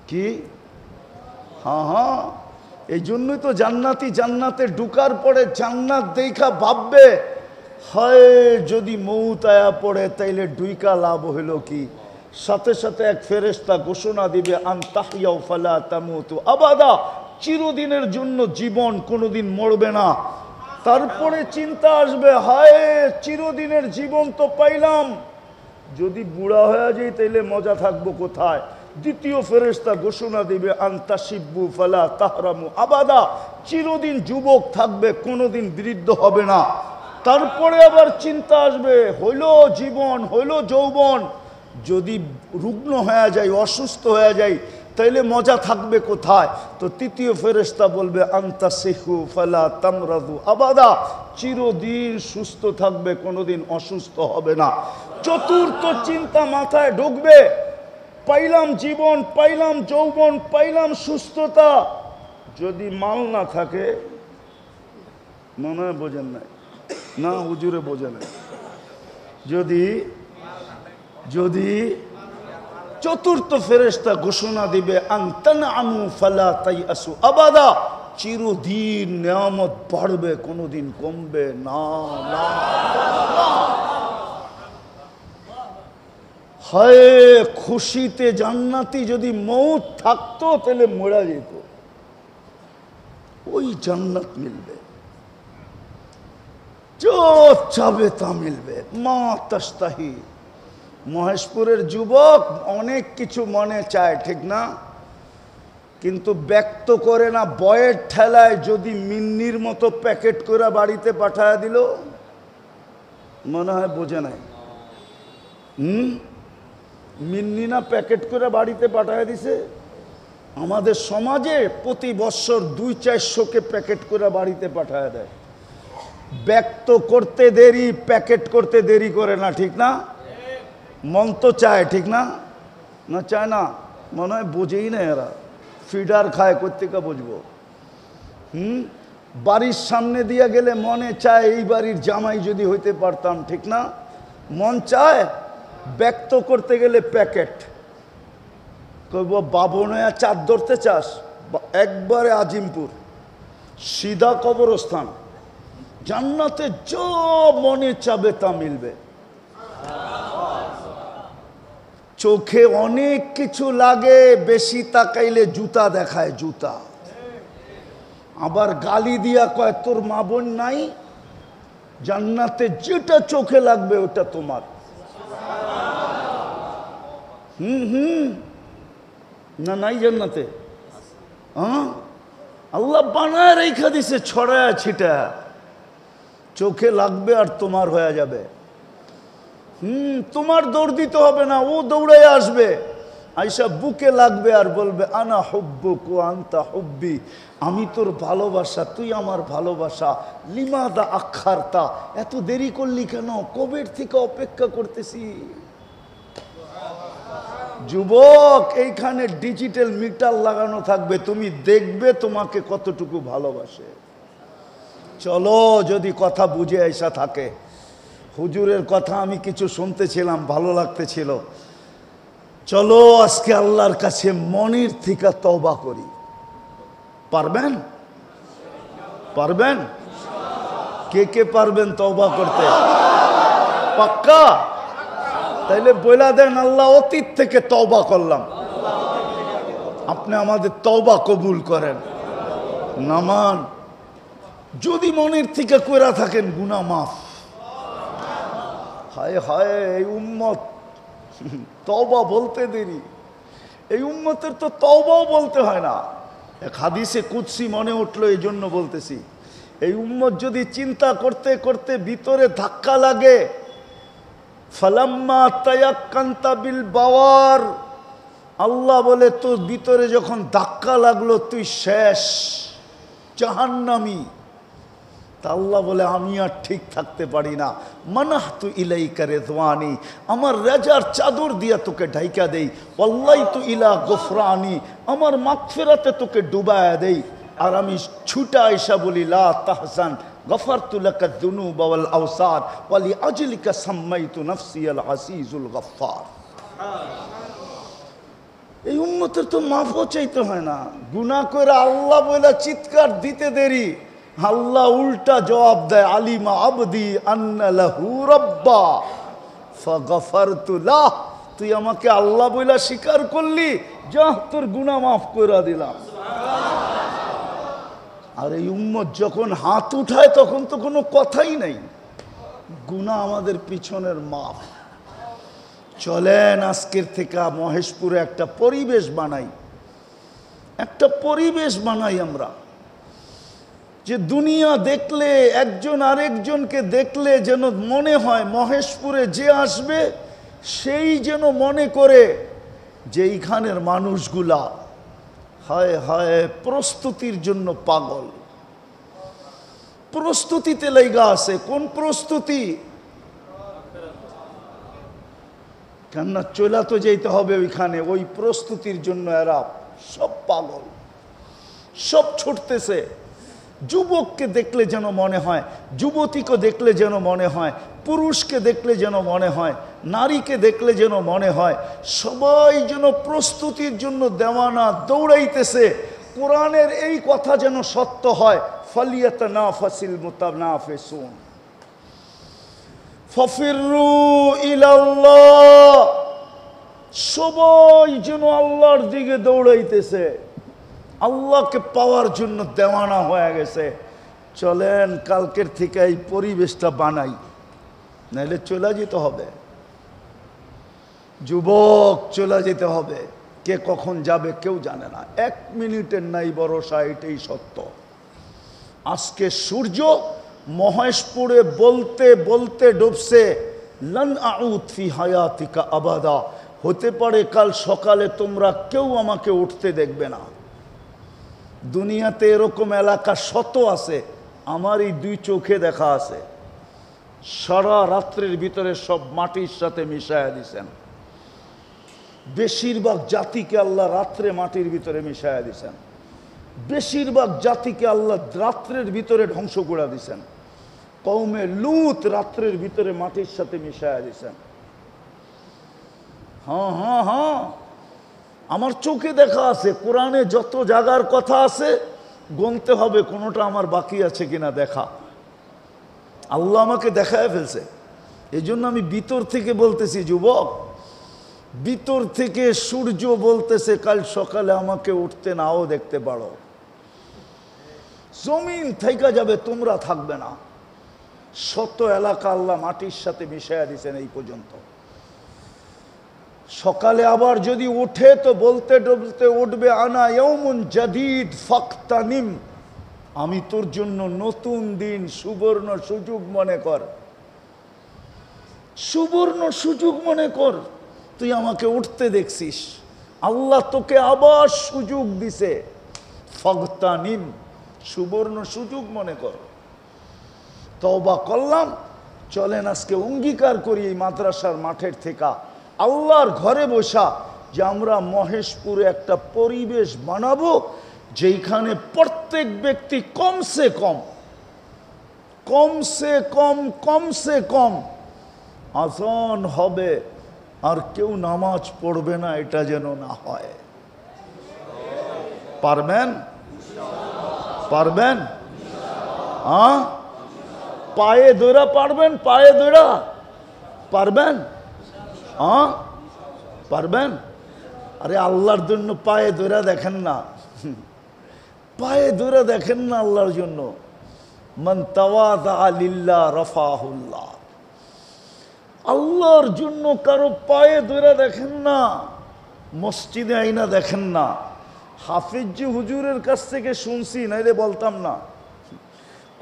কি। হ্যাঁ, এই জন্যই তো জান্নাতি জান্নাতে ঢুকার পরে জান্নাত দেখা ভাববে, হয় যদি মৌত আয়া পড়ে তাইলে ডুইকা লাভ হইল কি। সাথে সাথে এক ফেরেশতা ঘোষণা দিবে, আন তাহইয়াউ ফালা তামুতু আবাদা, চিরদিনের জন্য জীবন, কোনোদিন মরবে না। তারপরে চিন্তা আসবে, হায় চিরদিনের জীবন তো পাইলাম, যদি বুড়া হয়ে যাই তাইলে মজা থাকবো কোথায়। দ্বিতীয় ফেরেশতা ঘোষণা দিবে, আনতা শিব্বু ফালা তাহরামু আবাদা, চিরদিন যুবক থাকবে, কোনোদিন বৃদ্ধ হবে না। তারপরে আবার চিন্তা আসবে, হইল জীবন, হইল যৌবন, যদি রুগ্ন হয়ে যায়, অসুস্থ হয়ে যায়, তাইলে মজা থাকবে কোথায়। তো তৃতীয় ফেরেশতা বলবে, আনতা সিহু ফালা তামরাদু আবাদা, চিরদিন সুস্থ থাকবে, কোনোদিন অসুস্থ হবে না। চতুর্থ চিন্তা মাথায় ঢুকবে, পাইলাম জীবন, পাইলাম যৌবন, পাইলাম সুস্থতা, যদি মাল না থাকে, মনে হয় বোঝেন নাই না, হুজুরে বোঝে নাই, যদি চতুর্থ ফেরেশতা ঘোষণা দিবে, আনতানআমু ফালা তাইআসু আবাদা, চিরদিন নিয়ামত বাড়বে, কোনোদিন কমবে না। হায় খুশিতে জান্নাতি যদি মৌত থাকতো তাহলে মরা যেত, ওই জান্নাত মিলবে, যা চাবে তা মিলবে। মা তাস্তাহি। মহেশপুরের যুবক অনেক কিছু মনে চায়, ঠিক না, কিন্তু ব্যক্ত করে না। বয়ের ঠেলায় যদি মিন্নির মতো প্যাকেট করে বাড়িতে পাঠায় দিল, মনে হয় বোঝে নাই। মিন্নি না প্যাকেট করে বাড়িতে পাঠায় দিছে। আমাদের সমাজে প্রতি বছর 200-400কে প্যাকেট করে বাড়িতে পাঠায় দেয়। ব্যক্ত করতে দেরি, প্যাকেট করতে দেরি করে না, ঠিক না? মন তো চায়, ঠিক না? না চায় না, মনে হয় বোঝেই না এরা, ফিডার খায়, কোত্থেকে বুঝবো। বাড়ির সামনে দিয়ে গেলে মনে চায় এই বাড়ির জামাই যদি হইতে পারতাম, ঠিক না? মন চায়। ব্যক্ত করতে গেলে প্যাকেট। কইব বাবনয়া চাঁদ ধরতে চাস, একবারে আজিমপুর, সিধা কবরস্থান, জান্নাতে যা মনে চাবে তা মিলবে। চোখে অনেক কিছু লাগে, বেশি তাকাইলে জুতা দেখায়, জুতা। আবার গালি দিয়া কয় তোর মা বোন নাই। জান্নাতে যেটা চোখে লাগবে ওটা তোমার। না নাই জান্নাতে? হ্যাঁ, আল্লাহ বানায় রেখা দিছে ছড়ায়া ছিটা, চোখে লাগবে আর তোমার হয়ে যাবে। তোমার দৌড় দিতে হবে না, ও দৌড়ে আসবে, আইসা বুকে লাগবে আর বলবে, আনা হুব্বুক ওয়া আনতা হুব্বি, আমি তোর ভালোবাসা, তুই আমার ভালোবাসা। লিমাদা আখারতা, এত দেরি করলি কেন, কবের থেকে অপেক্ষা করতেছি। যুবক, এইখানে ডিজিটাল মিটার লাগানো থাকবে, তুমি দেখবে তোমাকে কতটুকু ভালোবাসে। চলো, যদি কথা বুঝে আইসা থাকে। হুজুরের কথা আমি কিছু শুনতেছিলাম, ভালো লাগতেছিল। চলো আজকে আল্লাহর কাছে মনের থেকে তওবা করি। পারবেন? পারবেন? কে কে পারবেন তওবা করতে? পাক্কা? তাইলে বইলা দেন, আল্লাহ অতীত থেকে তওবা করলাম, আপনি আমাদের তওবা কবুল করেন। নামান যদি মনের থেকে কইরা থাকেন, গুনাহ মাফ। হায় হায়, এই উম্মত তওবা বলতে দেরি। এই উম্মতের তো তওবাও বলতে হয় না। এক হাদিসে কুদসি মনে উঠলো, এই জন্য বলতেছি। এই উম্মত যদি চিন্তা করতে করতে ভিতরে ধাক্কা লাগে, ফালাম্মা তায়াক্কান্তা বিল বাওয়ার, আল্লাহ বলে তোর ভিতরে যখন ধাক্কা লাগলো তুই শেষ, জাহান্নামী। তা আল্লাহ বলে আমি আর ঠিক থাকতে পারি না, মানাহতু ইলাইকা রিদওয়ানি, আমার রাজার চাদর দিয়া তোকে ঢাইকা দেই, ওয়াল্লাইতু ইলা গফরানি, আমার মাগফিরাতে তোকে ডুবায়া দেই। আর আমি ছুটা আইসা বলি লা তাহজান গফারতু লাকা যুনুবা ওয়াল আওসার ওয়া লিআজলিকা সাম্মাইতু নাফসি আল আজিজুল গফফার। এই উম্মতের তো মাফও চাইতে হয় না, গুনাহ করে আল্লাহ বলে চিৎকার দিতে দেরি, আল্লাহ উল্টা জবাব দেয়, আলিমা আবদি আন্না লাহু রাব্বা ফাগফারতু লাহ। তুই আমাকে আল্লাহ বইলা স্বীকার করলি, যা তোর গুনাহ মাফ করে দিলাম। আর এই উম্মত যখন হাত উঠায় তখন তো কোনো কথাই নাই, গুনাহ আমাদের পিছনের মাপ। চলেন আজকের থেকে মহেশপুরে একটা পরিবেশ বানাই, একটা পরিবেশ বানাই আমরা, যে দুনিয়া দেখলে একজন আরেকজনকে দেখলে যেন মনে হয় মহেশপুরে যে আসবে সেই যেন মনে করে যে এইখানের মানুষগুলা হায় হায় প্রস্তুতির জন্য পাগল, প্রস্তুতিতে লাইগা আছে। কোন প্রস্তুতি? কেননা চলা তো যেতে হবে ওইখানে, ওই প্রস্তুতির জন্য এরা সব পাগল, সব ছুটতেছে। যুবককে দেখলে যেন মনে হয়, যুবতীকে দেখলে যেন মনে হয়, পুরুষকে দেখলে যেন মনে হয়, নারীকে দেখলে যেন মনে হয় সবাই যেন প্রস্তুতির জন্য দেওয়ানা, দৌড়াইতেছে। কোরআনের এই কথা যেন সত্য হয়, ফালিয়াতানাফাসিল মুতানাফিসুন ফাফিরু ইলাল্লাহ, সবাই যেন আল্লাহর দিকে দৌড়াইতেছে, আল্লাহকে পাওয়ার জন্য দেওয়ানা হয়ে গেছে। চলেন কালকের থেকে এই পরিবেশটা বানাই, নাইলে চলে যেতে হবে। যুবক চলে যেতে হবে, কে কখন যাবে কেউ জানে না, 1 মিনিটের নাই ভরসা, এটাই সত্য। আজকে সূর্য মহেশপুরে বলতে বলতে ডুবছে, লান আউদ ফি হায়াতিকা আবাদা, হতে পারে কাল সকালে তোমরা কেউ আমাকে উঠতে দেখবে না। দুনিয়াতে এরকম এলাকা শত আছে, আমার এই 2 চোখে দেখা আছে। সারা রাত্রের ভিতরে সব মাটির সাথে মিশায়া দিছেন। বেশিরভাগ জাতিকে আল্লাহ রাত্রে মাটির ভিতরে মিশায়া দিছেন, বেশিরভাগ জাতিকে আল্লাহ রাত্রের ভিতরে ধ্বংস করে দিছেন। কওমে লূত রাত্রের ভিতরে মাটির সাথে মিশায়া দিছেন। হ্যাঁ হ্যাঁ হ্যাঁ, আমার চোখে দেখা আছে। কোরআনে যত জায়গার কথা আছে গুনতে হবে কোনোটা আমার বাকি আছে কিনা দেখা। আল্লাহ আমাকে দেখায় ফেলছে, এই জন্য আমি ভিতর থেকে বলতেছি যুবক, ভিতর থেকে সূর্য বলতেছে কাল সকালে আমাকে উঠতে নাও দেখতে পারো। জমিন থাইকা যাবে, তোমরা থাকবে না। শত এলাকা আল্লাহ মাটির সাথে মিশাইয়া দিয়েছেন এই পর্যন্ত। সকালে আবার যদি উঠে তো বলতে বলতে উঠবে, আনা ইয়াউমুন জাদীদ ফাকতানিম, আমি তোর জন্য নতুন দিন, সুবর্ণ সুযোগ মনে কর, সুবর্ণ সুযোগ মনে কর। তুই আমাকে উঠতে দেখছিস, আল্লাহ তোকে আবার সুযোগ দিছে, ফাকতানিম, সুবর্ণ সুযোগ মনে কর। তওবা করলাম, চলেন আজকে অঙ্গীকার করি এই মাদ্রাসার মাঠের থেকে আল্লাহর ঘরে বসা যে আমরা মহেশপুরে একটা পরিবেশ বানাবো যেখানে প্রত্যেক ব্যক্তি কমসে কম আযান হবে আর কেউ নামাজ পড়বে না, এটা যেন না হয়। পারবেন? পারবেন? হ্যাঁ, পায়ে দৌড়া পারবেন? পায়ে দৌড়া পারবেন? হ্যাঁ পারবেন? আরে আল্লাহর জন্য পায়ে দৌড়া দেখেন না, পায়ে দৌড়া দেখেন না আল্লাহর জন্য। মান তাওয়াযা লিল্লাহ রাফাহুল্লাহ, আল্লাহর জন্য কারো পায়ে দৌড়া দেখেন না, মসজিদে আইনা দেখেন না। হাফিজি হুজুরের কাছ থেকে শুনছি, নাইলে বলতাম না।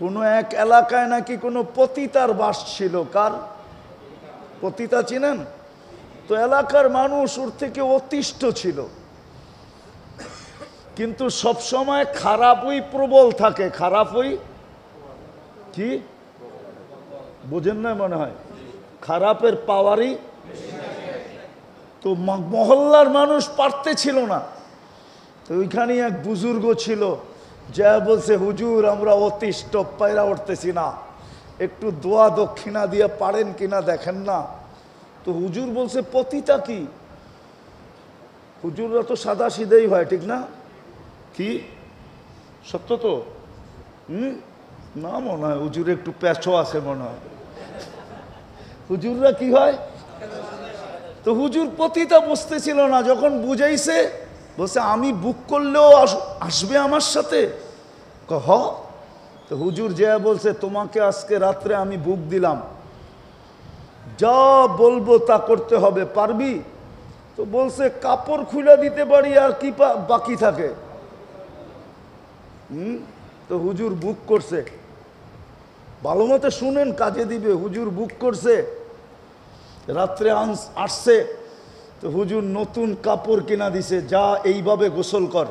কোনো এক এলাকায় নাকি কোনো পতিতার বাস ছিল। কার? পতিতা চিনেন তো? এলাকার মানুষ ওর থেকে অতিষ্ঠ ছিল, কিন্তু সব সময় খারাপই প্রবল থাকে। খারাপই কি বোঝেন না মনে হয়? খারাপের পাওয়ারই তো। মহল্লার মানুষ পারতেছিল না, তো ওইখানে এক বুজুর্গ ছিল, যা বলছে, হুজুর আমরা অতিষ্ঠ, পায়রা উঠতেছি না, একটু দোয়া দক্ষিণা দিয়ে পারেন কিনা দেখেন না। তো হুজুর বলছে, পতিতা কি? হুজুররা তো সাদা সিধেই হয়, ঠিক না? কি সত্য তো? না মনে হয়, হুজুর একটু প্যাচো আছে মনে হয়। হুজুররা কি হয়? তো হুজুর পতিতা বুঝতেছিল না, যখন বুঝাইছে বলছে, আমি বুক করলেও আসবে আমার সাথে? হ। তো হুজুর যা বলছে, তোমাকে আজকে রাত্রে আমি বুক দিলাম, যা বলবো তা করতে হবে, পারবি? তো বলছে, কাপড় খুলে দিতে পারি, আর কি বাকি থাকে? তো হুজুর বুক করছে, ভালো মতো শুনেন, কাজে দিবে। হুজুর বুক করছে, রাত্রে আসছে, তো হুজুর নতুন কাপড় কিনা দিছে, যা এইভাবে গোসল কর।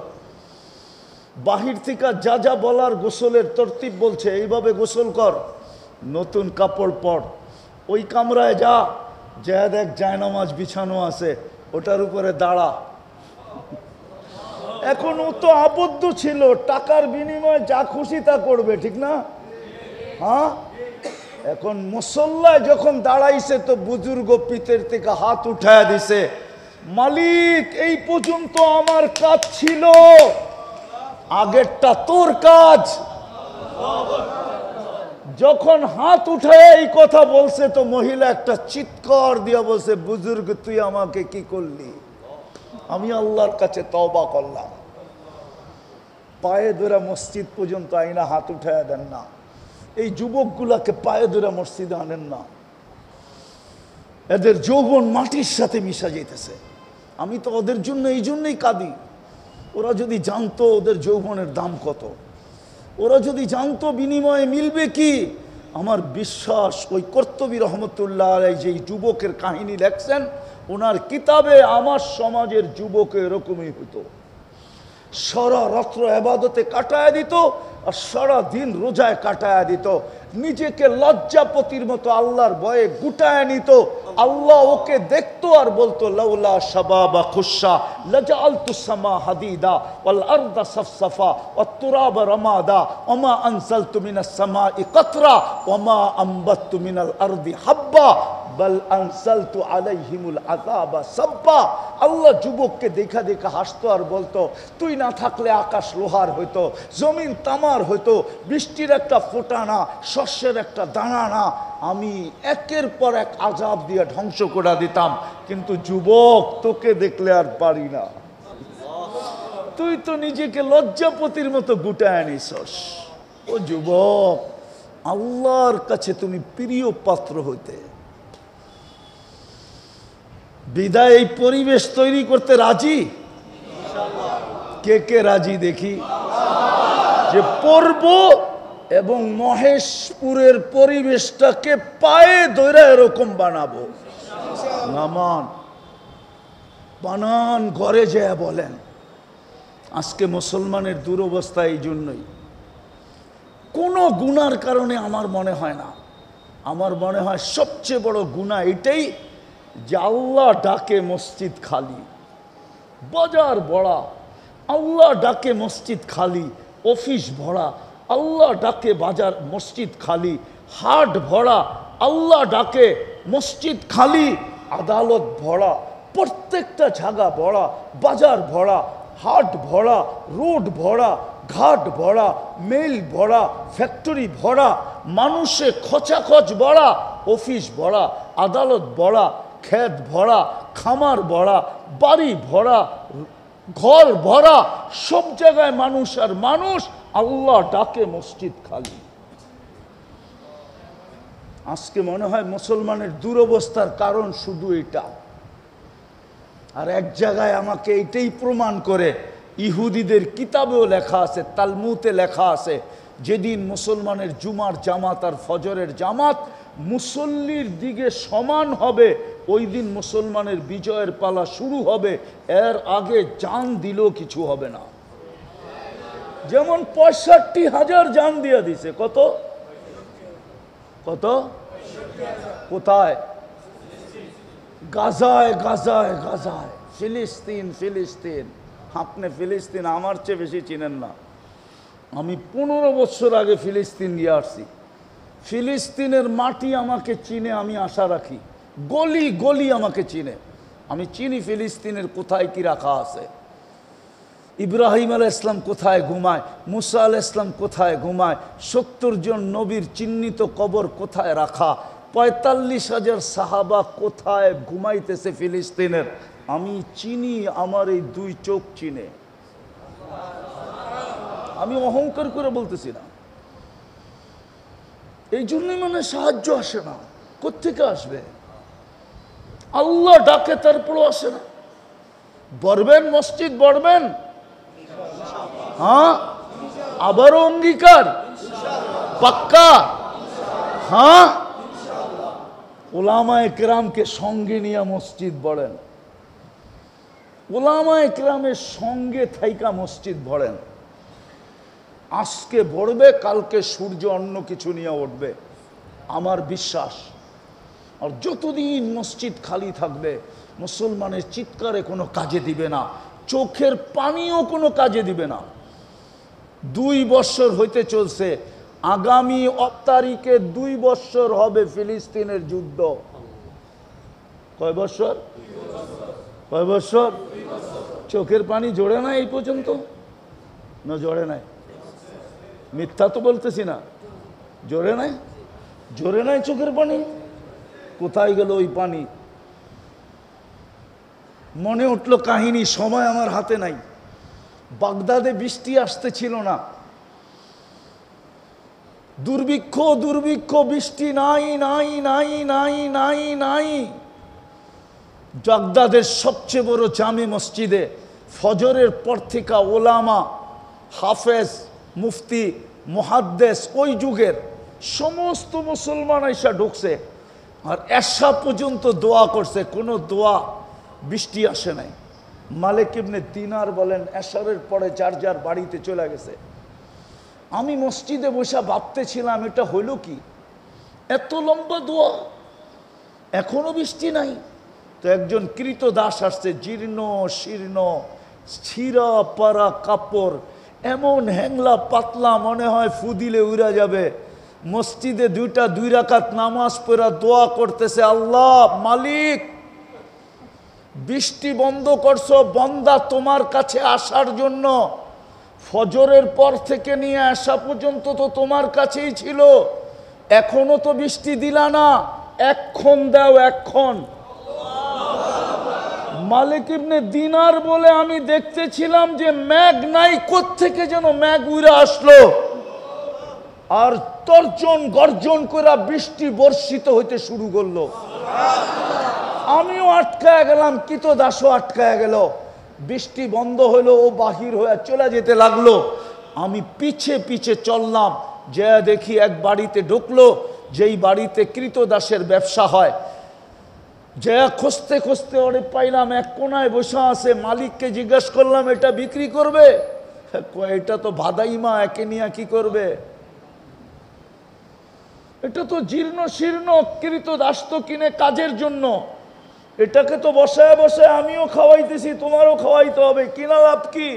বাহির থেকে যা যা বলার গোসলের তরতিব বলছে, এইভাবে গোসল কর, নতুন কাপড় পর, ওই কামরায় যা, যা দেখ জায়নামাজ বিছানো আছে, ওটার উপরে দাঁড়া। এখন ও তো আবদ্ধ ছিল, টাকার বিনিময়ে যা খুশি তা করবে, ঠিক না? হ্যাঁ, এখন মুসল্লায় যখন দাঁড়াইছে, তো বুজুর্গ পিতের থেকে হাত উঠায় দিছে, মালিক এই পর্যন্ত আমার কাজ ছিল, আগেরটা তোর কাজ। যখন হাত উঠায় এই কথা বলছে, তো মহিলা একটা চিৎকার দিয়া বলছে, বুজুর্গ তুই আমাকে কি করলি? আমি আল্লাহর কাছে তওবা করলাম। পায়ে ধরে মসজিদ পর্যন্ত আইনা হাত উঠায় দেন না। এই যুবকগুলাকে পায়ে ধরে মসজিদে আনেন না, এদের যৌবন মাটির সাথে মিশা যেতেছে। আমি তো ওদের জন্য এই জন্যই কাঁদি। ওরা যদি জানতো ওদের যৌবনের দাম কত, ওরা যদি জানতো বিনিময়ে মিলবে কি, আমার বিশ্বাস ওই কর্তবী রহমতুল্লাহ আলাইহি যে যুবকের কাহিনী লেখছেন, ওনার কিতাবে আমার সমাজের যুবক এরকমই হতো। সারা রাত্র ইবাদতে কাটায় দিত, আর সারা দিন রোজায় কাটায় দিত। নিজেকে লজ্জাপতির মতো আল্লাহর ভয়ে গুটায় নিত। আল্লাহ ওকে দেখতো আর বলতো, লাউলা শাবাবা খুশা লাজআলতুস সামা হাদিদা ওয়াল আরদা সাফসাফা ওয়াত তুরাবা রামাদা ওমা আনসালতু মিনাস সামাই কাতরা ওমা আমবাতু মিনাল আরদি হাব্বা বাল আনসালতু আলাইহিমুল আযাবা সাব্বা। আল্লাহ যুবককে দেখা দেখা হাসতো আর বলতো, তুই না থাকলে আকাশ লোহার হইতো, জমিন তামার হইতো, বৃষ্টির একটা ফোঁটা না, শস্যের একটা দানা না, আমি একের পর এক আযাব দিয়ে ধ্বংস করে দিতাম। কিন্তু যুবক, তোকে দেখলে আর পারি না, তুই তো নিজেকে লজ্জাপতির মতো গুটায় নিছস। ও যুবক, আল্লাহর কাছে তুমি প্রিয় পাত্র হইতে, বিদায় এই পরিবেশ তৈরি করতে রাজি? কে কে রাজি দেখি? যে পড়ব এবং মহেশপুরের পরিবেশটাকে পায়ে ধরে এরকম বানাবো। নামান বানান, ঘরে যায় বলেন। আজকে মুসলমানের দুরবস্থা এই জন্যই, কোনো গুনার কারণে আমার মনে হয় না। আমার মনে হয় সবচেয়ে বড় গুনাহ এটাই যে আল্লাহ ডাকে মসজিদ খালি, বাজার ভরা, আল্লাহ ডাকে মসজিদ খালি, অফিস ভরা, আল্লাহ ডাকে বাজার মসজিদ খালি, হাট ভরা, আল্লাহ ডাকে মসজিদ খালি, আদালত ভরা, প্রত্যেকটা জায়গা ভরা, বাজার ভরা, হাট ভরা, রোড ভরা, ঘাট ভরা, মেল ভরা, ফ্যাক্টরি ভরা, মানুষে খচাখচ ভরা, অফিস ভরা, আদালত ভরা, ক্ষেত ভরা, খামার ভরা, বাড়ি ভরা, ঘর ভরা, সব জায়গায় মানুষ আর মানুষ, আল্লাহ ডাকে মসজিদ খালি। আজকে মনে হয় মুসলমানের দুরবস্থার কারণ শুধু এটা। আর এক জায়গায় আমাকে এটাই প্রমাণ করে, ইহুদিদের কিতাবেও লেখা আছে, তালমুতে লেখা আছে, যেদিন মুসলমানের জুমার জামাত আর ফজরের জামাত মুসল্লির দিকে সমান হবে, ওই দিন মুসলমানের বিজয়ের পালা শুরু হবে। এর আগে জান দিলেও কিছু হবে না। যেমন ৬৫,০০০ জান দিয়া দিছে। কত কত? কোথায়? গাজায় গাজায় গাজায়। ফিলিস্তিন ফিলিস্তিন। আপনি ফিলিস্তিন আমার চেয়ে বেশি চিনেন না। আমি ১৫ বছর আগে ফিলিস্তিন গিয়ে আসছি। ফিলিস্তিনের মাটি আমাকে চিনে, আমি আশা রাখি। গলি গলি আমাকে চিনে। আমি চিনি ফিলিস্তিনের কোথায় কি রাখা আছে। ইব্রাহিম আলাইহিস সালাম কোথায় ঘুমায়, মুসা আলাইহিস সালাম কোথায় ঘুমায়, ৭০ জন নবীর চিহ্নিত কবর কোথায় রাখা, ৪৫,০০০ সাহাবা কোথায় ঘুমাইতেছে ফিলিস্তিনের, আমি চিনি। আমার এই ২ চোখ চিনে। আমি অহংকার করে বলতেছি না। এই জন্যই মানে সাহায্য আসে না। কোত্থেকে আসবে? আল্লাহ ডাকে, তারপরও আসে না। বড়বেন মসজিদ, বড়বেন? হ্যাঁ, আবারও অঙ্গীকার পাক্কা? হ্যাঁ, উলামায়ে কেরামকে সঙ্গে নিয়ে মসজিদ বড়েন। উলামায়ে কেরামের সঙ্গে থাইকা মসজিদ বড়েন। আজকে বড়বে, কালকে সূর্য অন্য কিছু নিয়ে উঠবে, আমার বিশ্বাস। আর যতদিন মসজিদ খালি থাকবে, মুসলমানের চিৎকারে কোনো কাজে দিবে না, চোখের পানিও কোনো কাজে দিবে না। ২ বছর হইতে চলছে, আগামী ৮ তারিখে ২ বছর হবে ফিলিস্তিনের যুদ্ধ। কয় বছর? কয় বছর? চোখের পানি জোড়ে না এই পর্যন্ত? না জোড়ে নাই? মিথ্যা তো বলতেছি না। জোরে নাই? জোরে নাই চোখের পানি? কোথায় গেল ওই পানি? মনে উঠলো কাহিনী, সময় আমার হাতে নাই। বাগদাদে বৃষ্টি আসতে ছিল না, দুর্ভিক্ষ দুর্ভিক্ষ, বৃষ্টি নাই নাই নাই নাই নাই নাই। বাগদাদের সবচেয়ে বড় জামে মসজিদে ফজরের পর থেকে ওলামা, হাফেজ, মুফতি, মুহাদ্দিস, ওই যুগের সমস্ত মুসলমান আইসা ঢুকছে। আর এশা পর্যন্ত দোয়া করছে, কোনো দোয়া, বৃষ্টি আসে নাই। মালিক ইবনে দিনার বলেন, এশারের পরে যার যার বাড়িতে চলে গেছে। আমি মসজিদে বসে ভাবতেছিলাম, এটা হইল কি? এত লম্বা দোয়া, এখনো বৃষ্টি নাই। তো একজন কৃতদাস আসছে, জীর্ণ শীর্ণ, ছিঁড়া পাড়া কাপড়, এমন হ্যাংলা পাতলা, মনে হয় ফু দিলে উড়া যাবে। মসজিদে ২ রাকাত নামাজ পড়া দোয়া করতেছে, আল্লাহ মালিক, বৃষ্টি বন্ধ করছো বন্দা তোমার কাছে আসার জন্য। ফজরের পর থেকে নিয়ে আসা পর্যন্ত তো তোমার কাছেই ছিল, এখনো তো বৃষ্টি দিলা না, এক্ষণ দাও, এক্ষণ। মালিক ইবনে দিনার বলে, আমি দেখতেছিলাম যে মেঘ নাই, কোত্থেকে যেন মেঘ উড়ে আসলো, আর তর্জন গর্জন করে বৃষ্টি বর্ষিত হইতে শুরু করলো। আমিও আটকায় গেলাম, কৃতদাসও আটকায় গেল। বৃষ্টি বন্ধ হইলো, ও বাহির হয়ে চলে যেতে লাগলো। আমি পিছে পিছে চললাম, যে দেখি এক বাড়িতে ঢুকলো, যেই বাড়িতে কৃতদাসের ব্যবসা হয়। যে খুঁজতে খুঁজতে ওরে পাইলাম, এক কোনায় বসে আছে। মালিককে জিজ্ঞাসা করলাম, এটা বিক্রি করবে? এটা তো ভাদাইমা, একে নিয়ে কি করবে? এটা তো জীর্ণ শীর্ণ, কৃতদাস তো কিনে কাজের জন্য। এটাকে তো বসায় বসায় আমিও খাওয়াইতেছি, তোমারও খাওয়াইতে হবে, কিনা লাভ কি?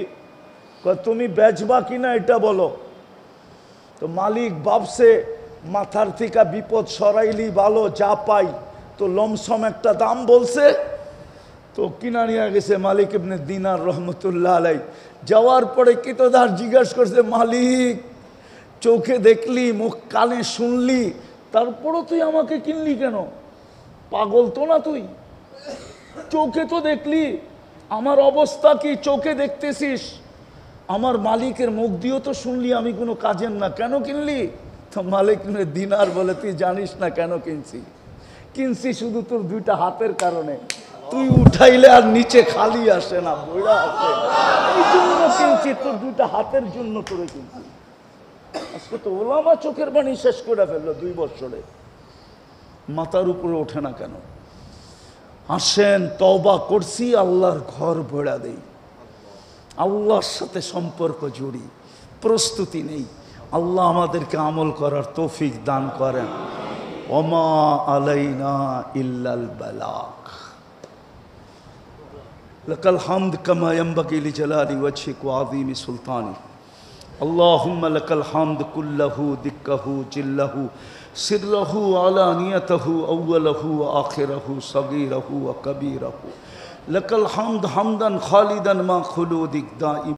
তুমি বেচবা কিনা এটা বলো। তো মালিক ভাবছে, মাথার থেকে বিপদ সরাইলি ভালো, যা পাই। তো লমসম একটা দাম বলছে, তো কিনা নিয়ে গেছে মালিক ইবনে দিনার রহমতুল্লাহ আলাই। যাওয়ার পরে কৃতদাস জিজ্ঞাসা করছে, মালিক চোখে দেখলি, মুখ কানে শুনলি, তারপরও তুই আমাকে কিনলি কেন? পাগল তো না তুই? চোখে তো দেখলি, আমার অবস্থা কি চোখে দেখতেছিস, আমার মালিকের মুখ দিয়েও তো শুনলি আমি কোনো কাজের না, কেন কিনলি? তো মালিক দিনার বলে, তুই জানিস না কেন কিনছি? কিনছি শুধু তোর 2টা হাতের কারণে। তুই উঠাইলে আর নিচে খালি আসে না, বইরা আসে, এই জন্য কিনছি, তোর 2টা হাতের জন্য তোরে কিনছি। আজকে তো ওলামা চোখের পানি শেষ করে ফেললো 2 বছরে। মাথার উপরে ওঠে না কেন? আসেন, তওবা করছি, আল্লাহর ঘর ভরা দেই, আল্লাহর সাথে সম্পর্ক জুড়ি। প্রস্তুতি নেই, আল্লাহ আমাদেরকে আমল করার তৌফিক দান করেন। ওমা আলাইনা ইল্লাল বালাগ। লাকাল হামদ কামা ইয়ানবাগি লিজালালি ওয়াজহিক ওয়া আযীমি সুলতানিক। আল্লাহুম্মা লাকাল হামদ কুল্লাহু দিক্কাহু জিল্লাহু সিররাহু আলানিয়াতাহু আউওয়ালাহু ওয়া আখিরাহু সগীরাহু ওয়া কবীরাহু। লাকাল হামদ হামদান খালিদান মা খুলুদিক দাইম।